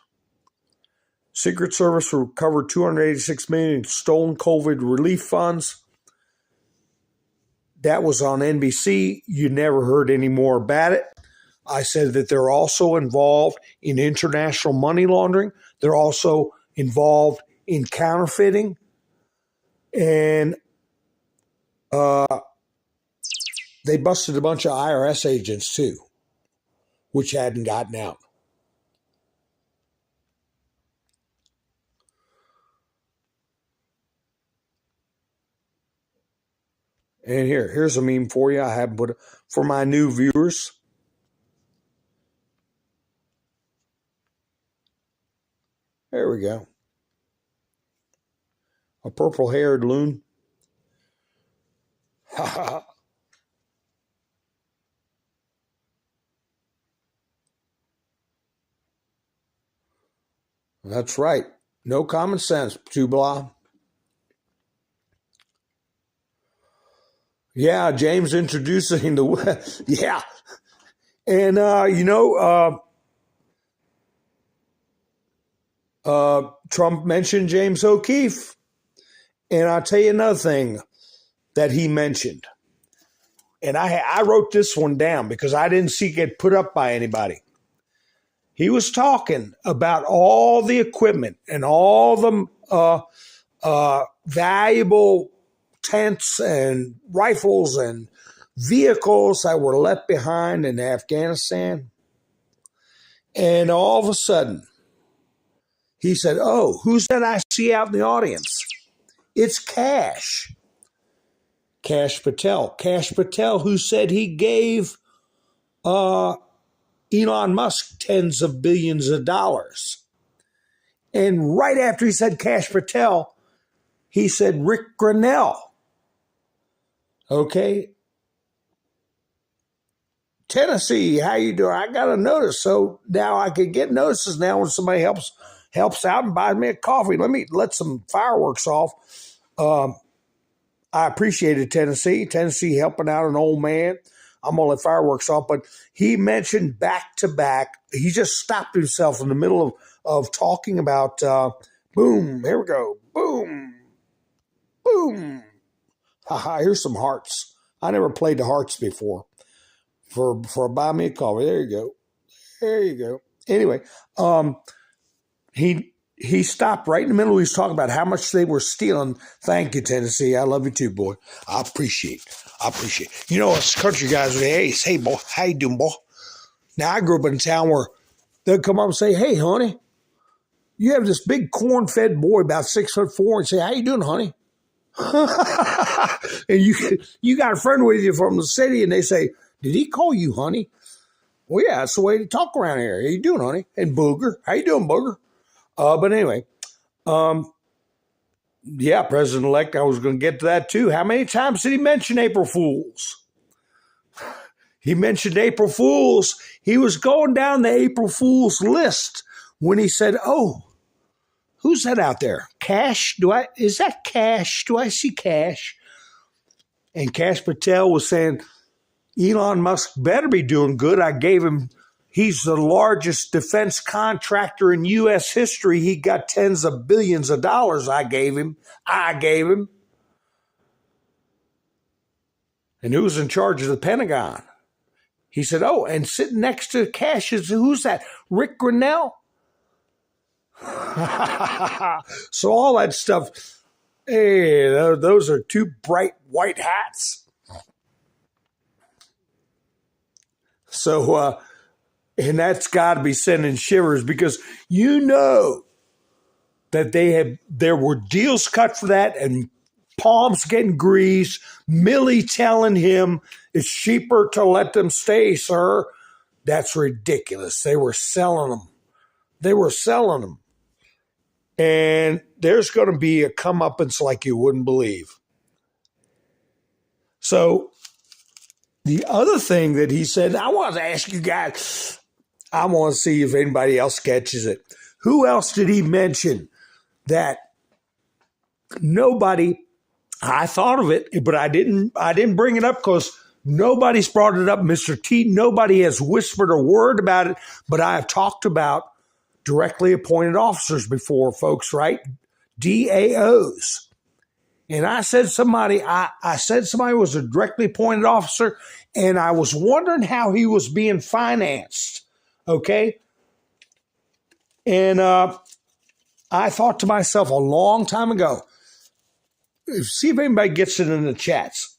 Secret Service recovered $286 million in stolen COVID relief funds. That was on NBC. You never heard any more about it. I said that they're also involved in international money laundering. They're also involved in counterfeiting. And they busted a bunch of IRS agents too, which hadn't gotten out. And here's a meme for you. I have put for my new viewers. There we go. A purple-haired loon. Ha ha. That's right. No common sense, Tubala. Yeah, James introducing the yeah, and Trump mentioned James O'Keefe, and I'll tell you another thing that he mentioned, and I wrote this one down because I didn't see it get put up by anybody. He was talking about all the equipment and all the valuable tents and rifles and vehicles that were left behind in Afghanistan. And all of a sudden, he said, "Oh, who's that I see out in the audience? It's Kash Patel. Kash Patel, who said he gave Elon Musk tens of billions of dollars." And right after he said Kash Patel, he said Rick Grinnell. Okay. Tennessee, how you doing? I got a notice, so now I can get notices now when somebody helps out and buys me a coffee. Let me let some fireworks off. I appreciated Tennessee helping out an old man. I'm going to let fireworks off, but he mentioned back to back. He just stopped himself in the middle of talking about boom, here we go, boom, boom. Haha, here's some hearts. I never played the hearts before. For buy me a coffee. There you go. There you go. Anyway, he stopped right in the middle. He was talking about how much they were stealing. Thank you, Tennessee. I love you too, boy. I appreciate. You know, us country guys would say, hey, boy, how you doing, boy? Now, I grew up in a town where they'd come up and say, hey, honey, you have this big corn-fed boy about 6'4" and say, how you doing, honey? And you got a friend with you from the city, and they say, did he call you honey? Well, yeah, that's the way to talk around here. How you doing, honey? And booger. How you doing, booger? But anyway, Yeah, President-elect, I was going to get to that too. How many times did he mention April Fools? He mentioned April Fools. He was going down the April Fools list when he said, "Oh, who's that out there? Cash? Is that Cash? Do I see Cash?" And Cash Patel was saying, Elon Musk better be doing good. He's the largest defense contractor in U.S. history. He got tens of billions of dollars I gave him. And who was in charge of the Pentagon? He said, "Oh, and sitting next to Cash who's that? Rick Grinnell?" So all that stuff, hey, those are two bright white hats. So, and that's got to be sending shivers because you know that there were deals cut for that and palms getting greased, Millie telling him it's cheaper to let them stay, sir. That's ridiculous. They were selling them. And there's going to be a comeuppance like you wouldn't believe. So the other thing that he said, I want to ask you guys, I want to see if anybody else catches it. Who else did he mention that nobody, I thought of it, but I didn't bring it up because nobody's brought it up, Mr. T. Nobody has whispered a word about it, but I have talked about directly appointed officers before, folks, right? DAOs. And I said somebody was a directly appointed officer, and I was wondering how he was being financed. Okay. And I thought to myself a long time ago, see if anybody gets it in the chats.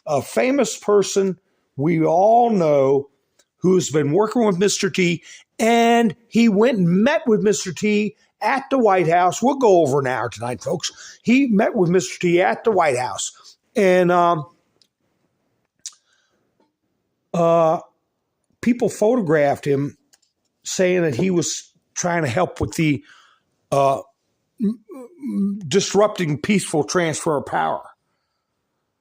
A famous person we all know who's been working with Mr. T, and he went and met with Mr. T at the White House. We'll go over an hour tonight, folks. He met with Mr. T at the White House, and people photographed him saying that he was trying to help with the disrupting peaceful transfer of power.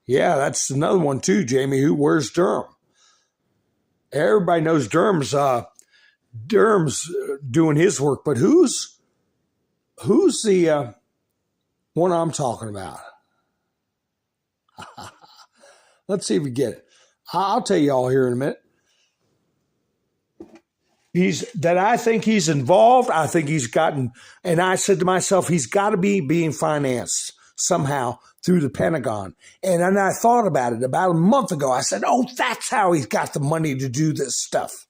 Yeah, that's another one too, Jamie. Where's Durham? Everybody knows Durham's doing his work, but who's the one I'm talking about? Let's see if we get it. I'll tell you all here in a minute. I think he's involved. I think he's gotten, and I said to myself, he's got to be being financed somehow through the Pentagon. And then I thought about it about a month ago. I said, oh, that's how he's got the money to do this stuff.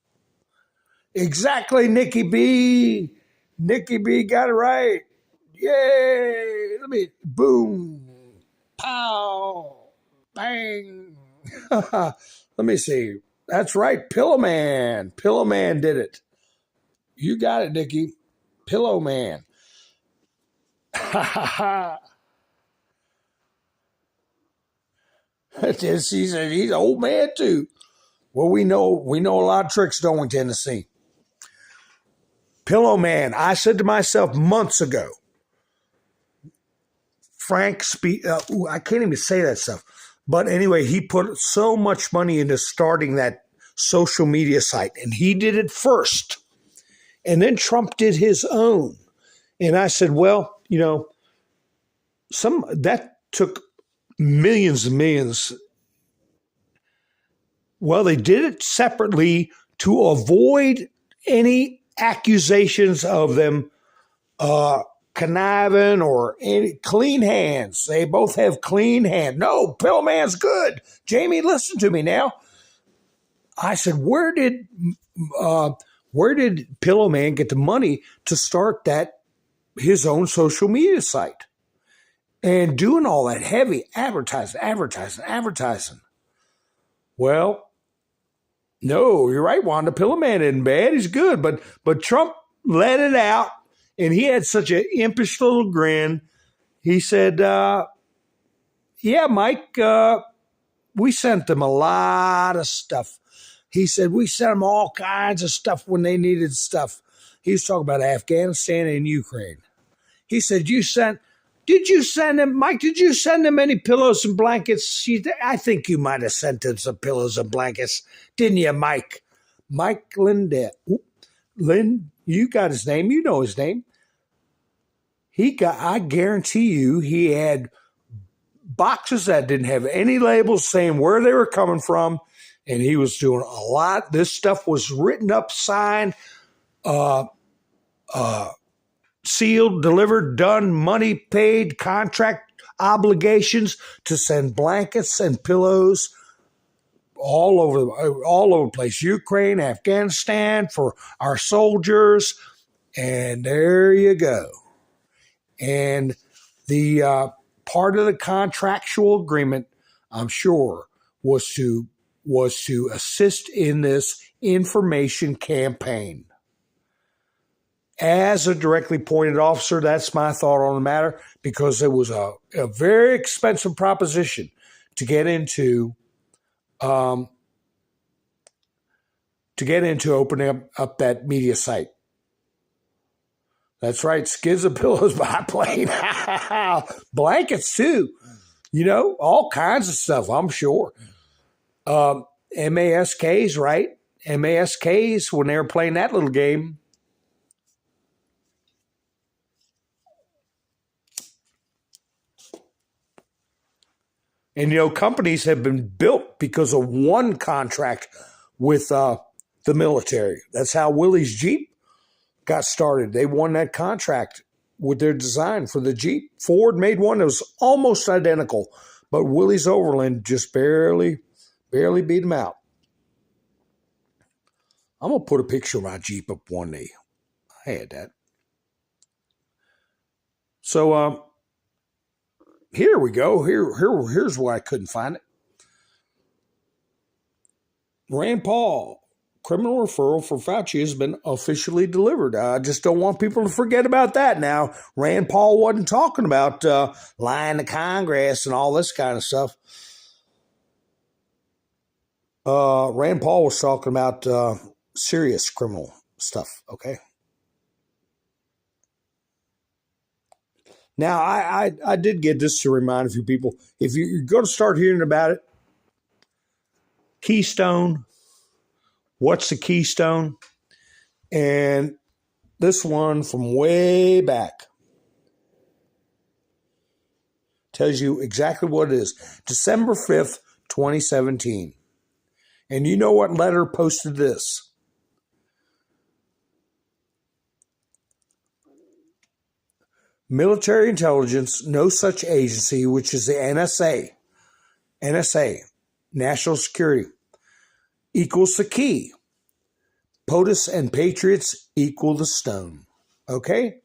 Exactly, Nikki B. Nikki B got it right. Yay. Boom. Pow. Bang. Let me see. That's right. Pillow Man. Pillow Man did it. You got it, Nikki. Pillow Man. He's an old man too. Well, we know a lot of tricks, don't we, Tennessee? Pillow Man. I said to myself months ago, I can't even say that stuff. But anyway, he put so much money into starting that social media site, and he did it first. And then Trump did his own. And I said, well, that took millions and millions. Well, they did it separately to avoid any accusations of them conniving or any clean hands. They both have clean hands. No, Pillow Man's good. Jamie, listen to me now. I said, where did Pillow Man get the money to start his own social media site and doing all that heavy advertising? Well, no, you're right, Wanda. Pillow Man isn't bad. He's good, but Trump let it out, and he had such an impish little grin. He said, yeah, Mike, we sent them a lot of stuff. He said, we sent them all kinds of stuff when they needed stuff. He was talking about Afghanistan and Ukraine. He said, you sent Did you send him, Mike? Did you send him any pillows and blankets? I think you might have sent him some pillows and blankets, didn't you, Mike? Mike Lindell. Lynn, you got his name. You know his name. I guarantee you, he had boxes that didn't have any labels saying where they were coming from, and he was doing a lot. This stuff was written up, signed, sealed, delivered, done, money paid, contract obligations to send blankets and pillows all over the place. Ukraine, Afghanistan, for our soldiers, and there you go. And the part of the contractual agreement, I'm sure, was to assist in this information campaign. As a directly appointed officer, that's my thought on the matter, because it was a very expensive proposition to get into opening up that media site. That's right, skids and pillows biplane. Blankets too. You know, all kinds of stuff, I'm sure. MASKs, right? MASKs, when they were playing that little game. And, you know, companies have been built because of one contract with the military. That's how Willys Jeep got started. They won that contract with their design for the Jeep. Ford made one that was almost identical, but Willys Overland just barely beat them out. I'm going to put a picture of my Jeep up one day. I had that. So here we go. Here's why I couldn't find it. Rand Paul, criminal referral for Fauci has been officially delivered. I just don't want people to forget about that now. Rand Paul wasn't talking about lying to Congress and all this kind of stuff. Rand Paul was talking about serious criminal stuff, okay? Now, I did get this to remind a few people. If you're going to start hearing about it, Keystone, what's the Keystone? And this one from way back tells you exactly what it is. December 5th, 2017. And you know what letter posted this? Military intelligence, no such agency, which is the NSA, National Security, equals the key. POTUS and Patriots equal the stone. Okay?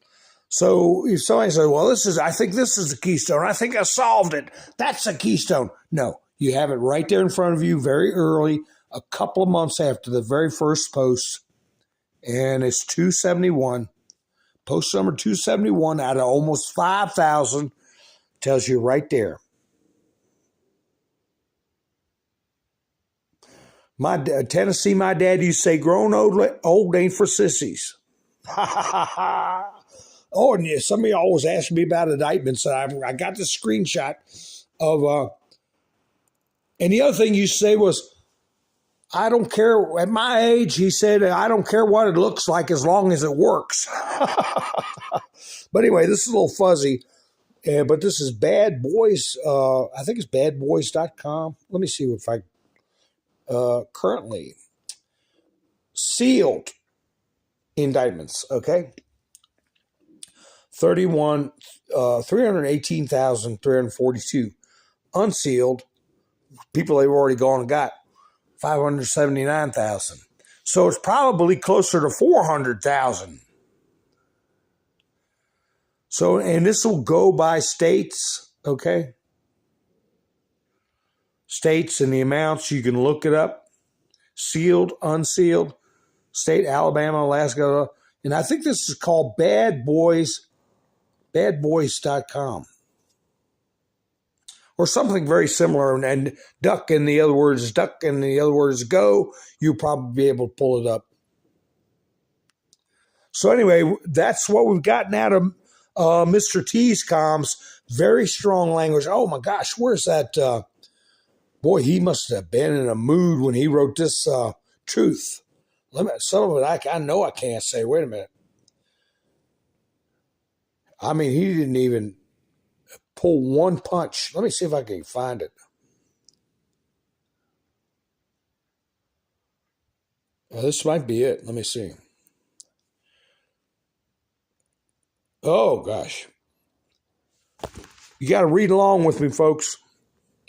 So if somebody says, well, I think this is the keystone. I think I solved it. That's a keystone. No, you have it right there in front of you very early, a couple of months after the very first post. And it's 271. Post number 271 out of almost 5,000 tells you right there. Tennessee, my dad used to say, grown old ain't for sissies. Oh, and yeah, somebody always asked me about indictments. I got this screenshot of, and the other thing you say was, I don't care. At my age, he said, I don't care what it looks like as long as it works. But anyway, this is a little fuzzy. But this is Bad Boys. I think it's badboys.com. Let me see if I currently sealed indictments. Okay. 318,342 unsealed. People they've already gone and got 579,000. So it's probably closer to 400,000. So, and this will go by states, okay? States and the amounts, you can look it up. Sealed, unsealed, state, Alabama, Alaska. And I think this is called badboys.com. Or something very similar, and duck in the other words go, you'll probably be able to pull it up. So anyway, that's what we've gotten out of Mr. T's comms, very strong language. Oh my gosh, where's that? Boy, he must have been in a mood when he wrote this truth. Some of it I know I can't say. Wait a minute. I mean, he didn't even pull one punch. Let me see if I can find it. This might be it. Let me see. Oh, gosh. You got to read along with me, folks.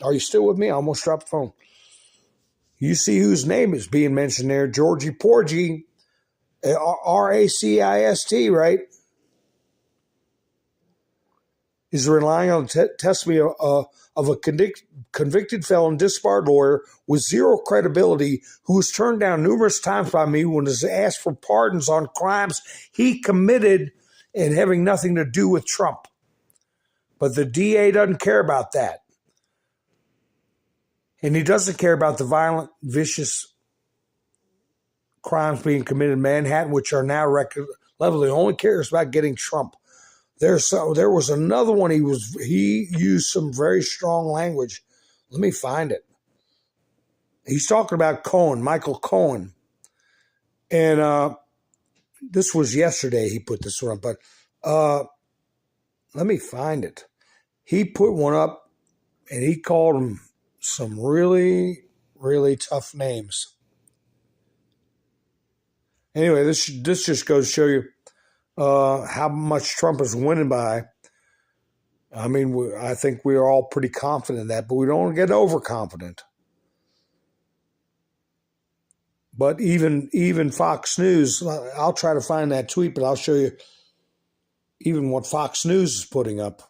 Are you still with me? I almost dropped the phone. You see whose name is being mentioned there. Georgie Porgy. Racist, right? Is relying on the testimony of a convicted felon, disbarred lawyer with zero credibility who was turned down numerous times by me when he was asked for pardons on crimes he committed and having nothing to do with Trump. But the DA doesn't care about that. And he doesn't care about the violent, vicious crimes being committed in Manhattan, which are now record level. He only cares about getting Trump. There was another one. He used some very strong language. Let me find it. He's talking about Cohen, Michael Cohen, and this was yesterday. He put this one up, but let me find it. He put one up, and he called him some really, really tough names. Anyway, this just goes to show you how much Trump is winning by. I mean, I think we are all pretty confident in that, but we don't get overconfident. But even Fox News, I'll try to find that tweet, but I'll show you even what Fox News is putting up.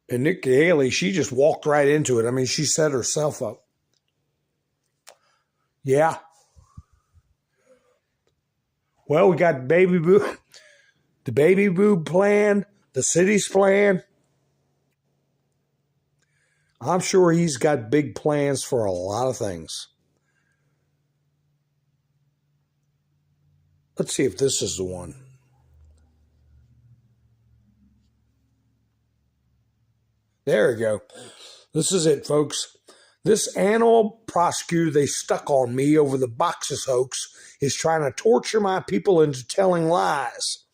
And Nikki Haley, she just walked right into it. I mean, she set herself up. Yeah. Well, we got the baby boob plan, the city's plan. I'm sure he's got big plans for a lot of things. Let's see if this is the one. There we go. This is it, folks. This animal prosecutor they stuck on me over the boxes hoax is trying to torture my people into telling lies.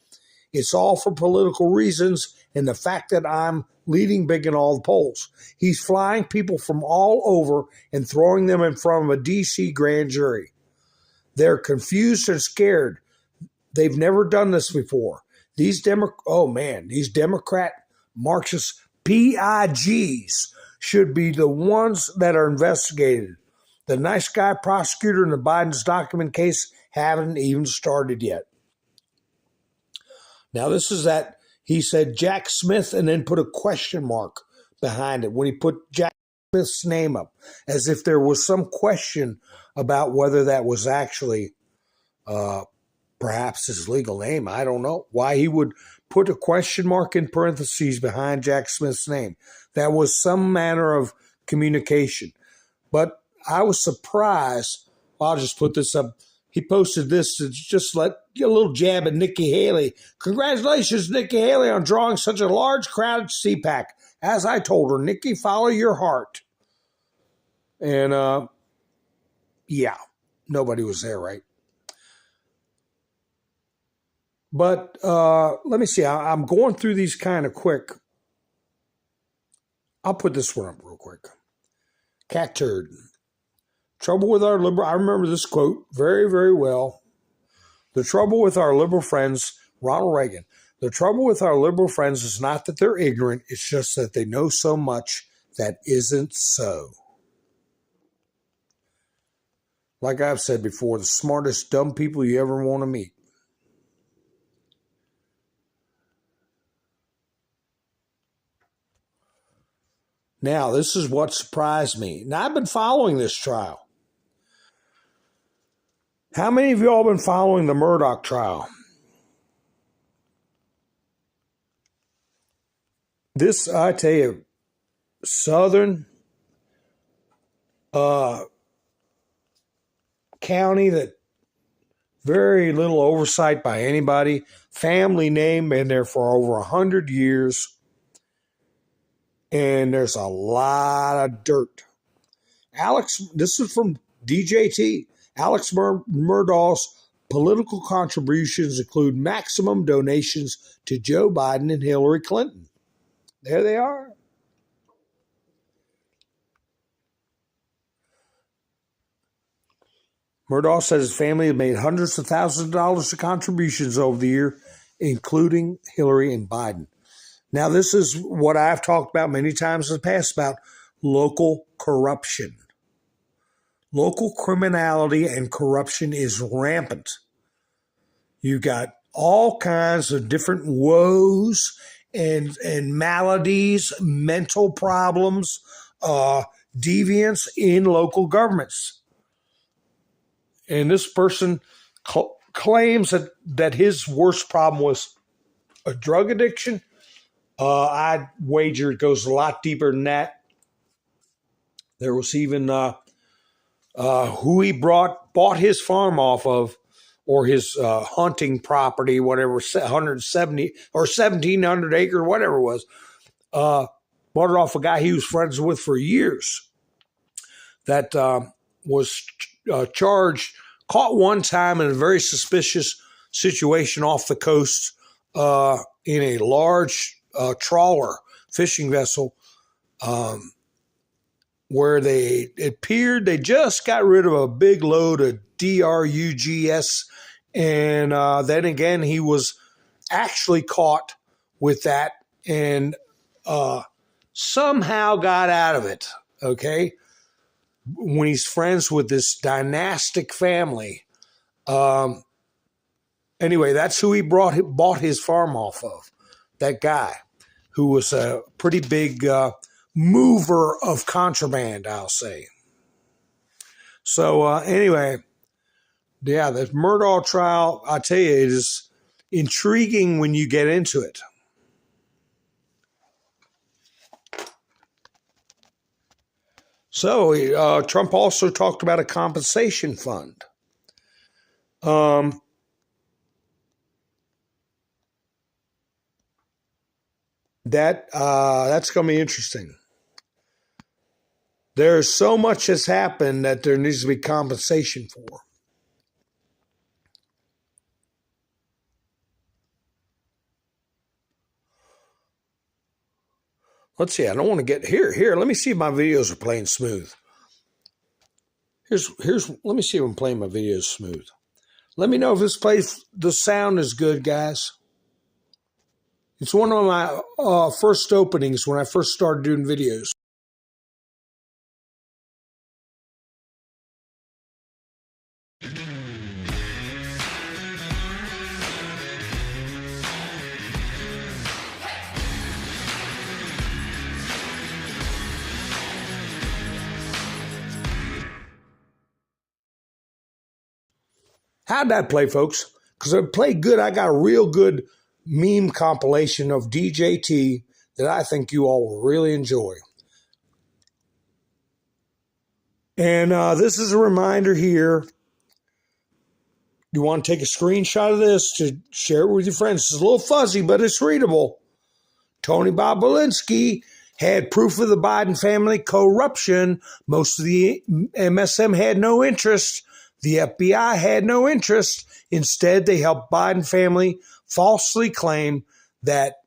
It's all for political reasons and the fact that I'm leading big in all the polls. He's flying people from all over and throwing them in front of a D.C. grand jury. They're confused and scared. They've never done this before. These Democrat Marxist PIGs should be the ones that are investigated. The nice guy prosecutor in the Biden's document case haven't even started yet. Now, this is that he said Jack Smith and then put a question mark behind it when he put Jack Smith's name up, as if there was some question about whether that was actually perhaps his legal name. I don't know why he would put a question mark in parentheses behind Jack Smith's name. That was some manner of communication. But I was surprised. I'll just put this up. He posted this to just get a little jab at Nikki Haley. Congratulations, Nikki Haley, on drawing such a large crowd at CPAC. As I told her, Nikki, follow your heart. And, yeah, nobody was there, right? But let me see. I'm going through these kind of quick. I'll put this one up real quick. Cat turd. Trouble with our liberal. I remember this quote very, very well. The trouble with our liberal friends, Ronald Reagan. The trouble with our liberal friends is not that they're ignorant. It's just that they know so much that isn't so. Like I've said before, the smartest dumb people you ever want to meet. Now, this is what surprised me. Now, I've been following this trial. How many of y'all been following the Murdoch trial? This, I tell you, Southern county that Very little oversight by anybody. Family name been there for over 100 years. And there's a lot of dirt. This is from DJT. Alex Murdaugh's political contributions include maximum donations to Joe Biden and Hillary Clinton. There they are. Murdaugh says his family has made hundreds of thousands of dollars of contributions over the year, including Hillary and Biden. Now, this is what I've talked about many times in the past about local corruption. Local criminality and corruption is rampant. You got all kinds of different woes and maladies, mental problems, deviance in local governments. And this person claims that his worst problem was a drug addiction. I'd wager it goes a lot deeper than that. There was even who he bought his farm off of, or his hunting property, whatever, 170 or 1,700 acre, whatever it was. Bought it off a guy he was friends with for years that was charged, caught one time in a very suspicious situation off the coast in a large trawler fishing vessel where it appeared they just got rid of a big load of drugs, and then again he was actually caught with that and somehow got out of it, okay, when he's friends with this dynastic family. Anyway, that's who he bought his farm off of, that guy who was a pretty big mover of contraband, I'll say. So anyway, yeah, the Murdaugh trial, I tell you, it is intriguing when you get into it. So Trump also talked about a compensation fund. That's going to be interesting. There's so much has happened that there needs to be compensation for. Let's see. I don't want to get here. Let me see if my videos are playing smooth. Let me see if I'm playing my videos smooth. Let me know if the sound is good, guys. It's one of my first openings when I first started doing videos. How'd that play, folks? Because it played good. I got a real good meme compilation of DJT that I think you all will really enjoy. And this is a reminder here. You want to take a screenshot of this to share it with your friends. It's a little fuzzy, but it's readable. Tony Bobulinski had proof of the Biden family corruption. Most of the MSM had no interest. The FBI had no interest. Instead, they helped Biden family falsely claim that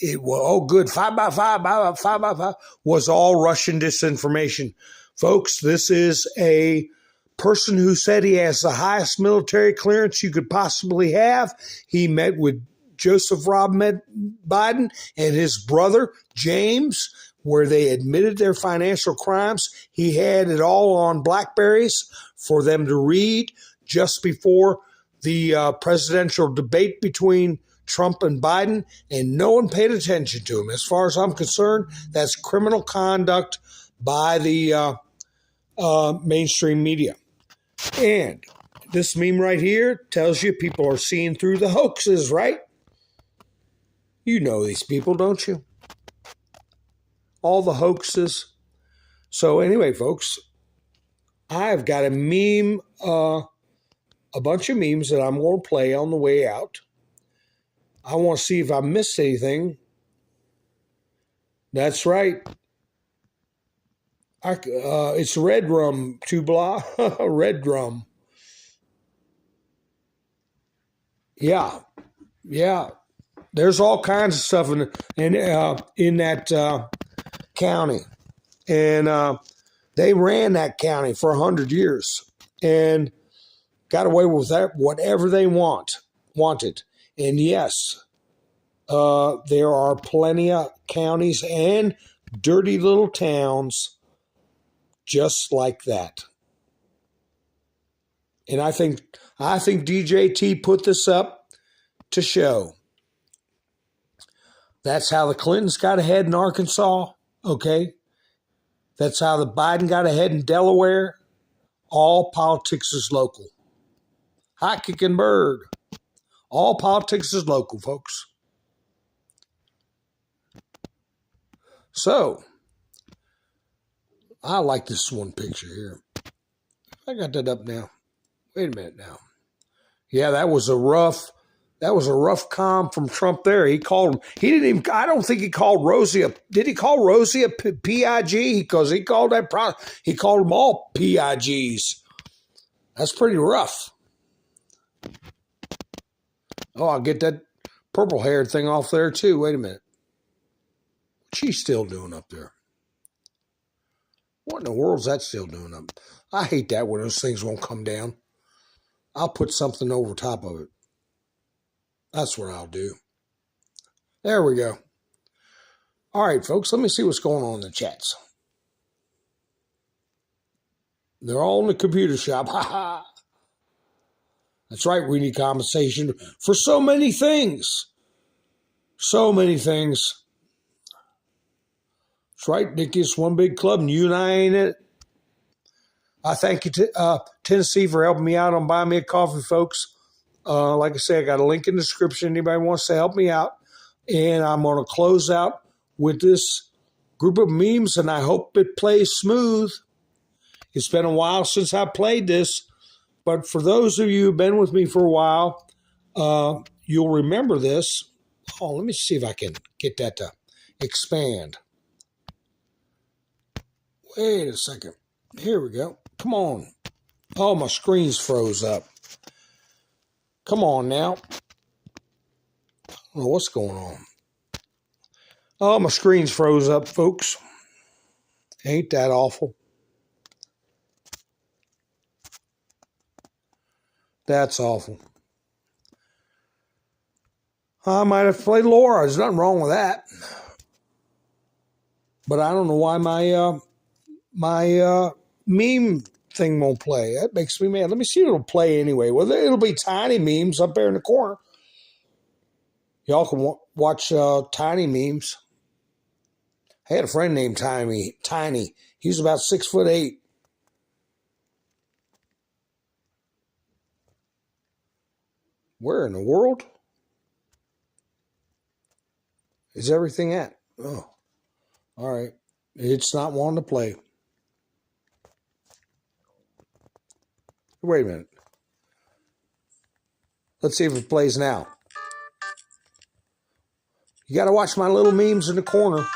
it was, 5 by 5 was all Russian disinformation. Folks, this is a person who said he has the highest military clearance you could possibly have. He met with Joseph Robinette Biden and his brother, James, where they admitted their financial crimes. He had it all on Blackberries for them to read just before the presidential debate between Trump and Biden, and no one paid attention to him. As far as I'm concerned, that's criminal conduct by the mainstream media. And this meme right here tells you people are seeing through the hoaxes, right? You know these people, don't you? All the hoaxes. So anyway, folks, I've got a meme a bunch of memes that I'm going to play on the way out. I want to see if I missed anything. That's right. It's Red Drum, Tubla. Red Drum. Yeah. There's all kinds of stuff in that county. And they ran that county for 100 years and got away with that, whatever they wanted. And yes, there are plenty of counties and dirty little towns just like that. And I think DJT put this up to show. That's how the Clintons got ahead in Arkansas, okay? That's how the Biden got ahead in Delaware. All politics is local. Hot kicking bird. All politics is local, folks. So, I like this one picture here. I got that up now. Wait a minute now. Yeah, that was a rough comm from Trump there. I don't think he called Rosie did he call Rosie a PIG? Because he called them all PIGs. That's pretty rough. Oh, I'll get that purple haired thing off there too. Wait a minute. What's she still doing up there? What in the world's that still doing up? I hate that when those things won't come down. I'll put something over top of it. That's what I'll do. There we go. All right, folks, let me see what's going on in the chats. They're all in the computer shop. Ha ha. That's right, we need compensation for so many things. So many things. That's right, Nikki, it's one big club and you and I ain't it. I thank you, Tennessee, for helping me out on Buy Me a Coffee, folks. Like I say, I got a link in the description. Anybody wants to help me out. And I'm going to close out with this group of memes, and I hope it plays smooth. It's been a while since I played this, but for those of you who've been with me for a while, you'll remember this. Oh, let me see if I can get that to expand. Wait a second. Here we go. Come on. Oh, my screen's froze up. Come on now. I don't know what's going on. Oh, my screen's froze up, folks. Ain't that awful? That's awful. I might have played Laura. There's nothing wrong with that. But I don't know why my meme thing won't play. That makes me mad. Let me see if it'll play anyway. Well, it'll be tiny memes up there in the corner. Y'all can watch tiny memes. I had a friend named Tiny. He's about 6'8". Where in the world is everything at? Oh, all right. It's not wanting to play. Wait a minute. Let's see if it plays now. You got to watch my little memes in the corner.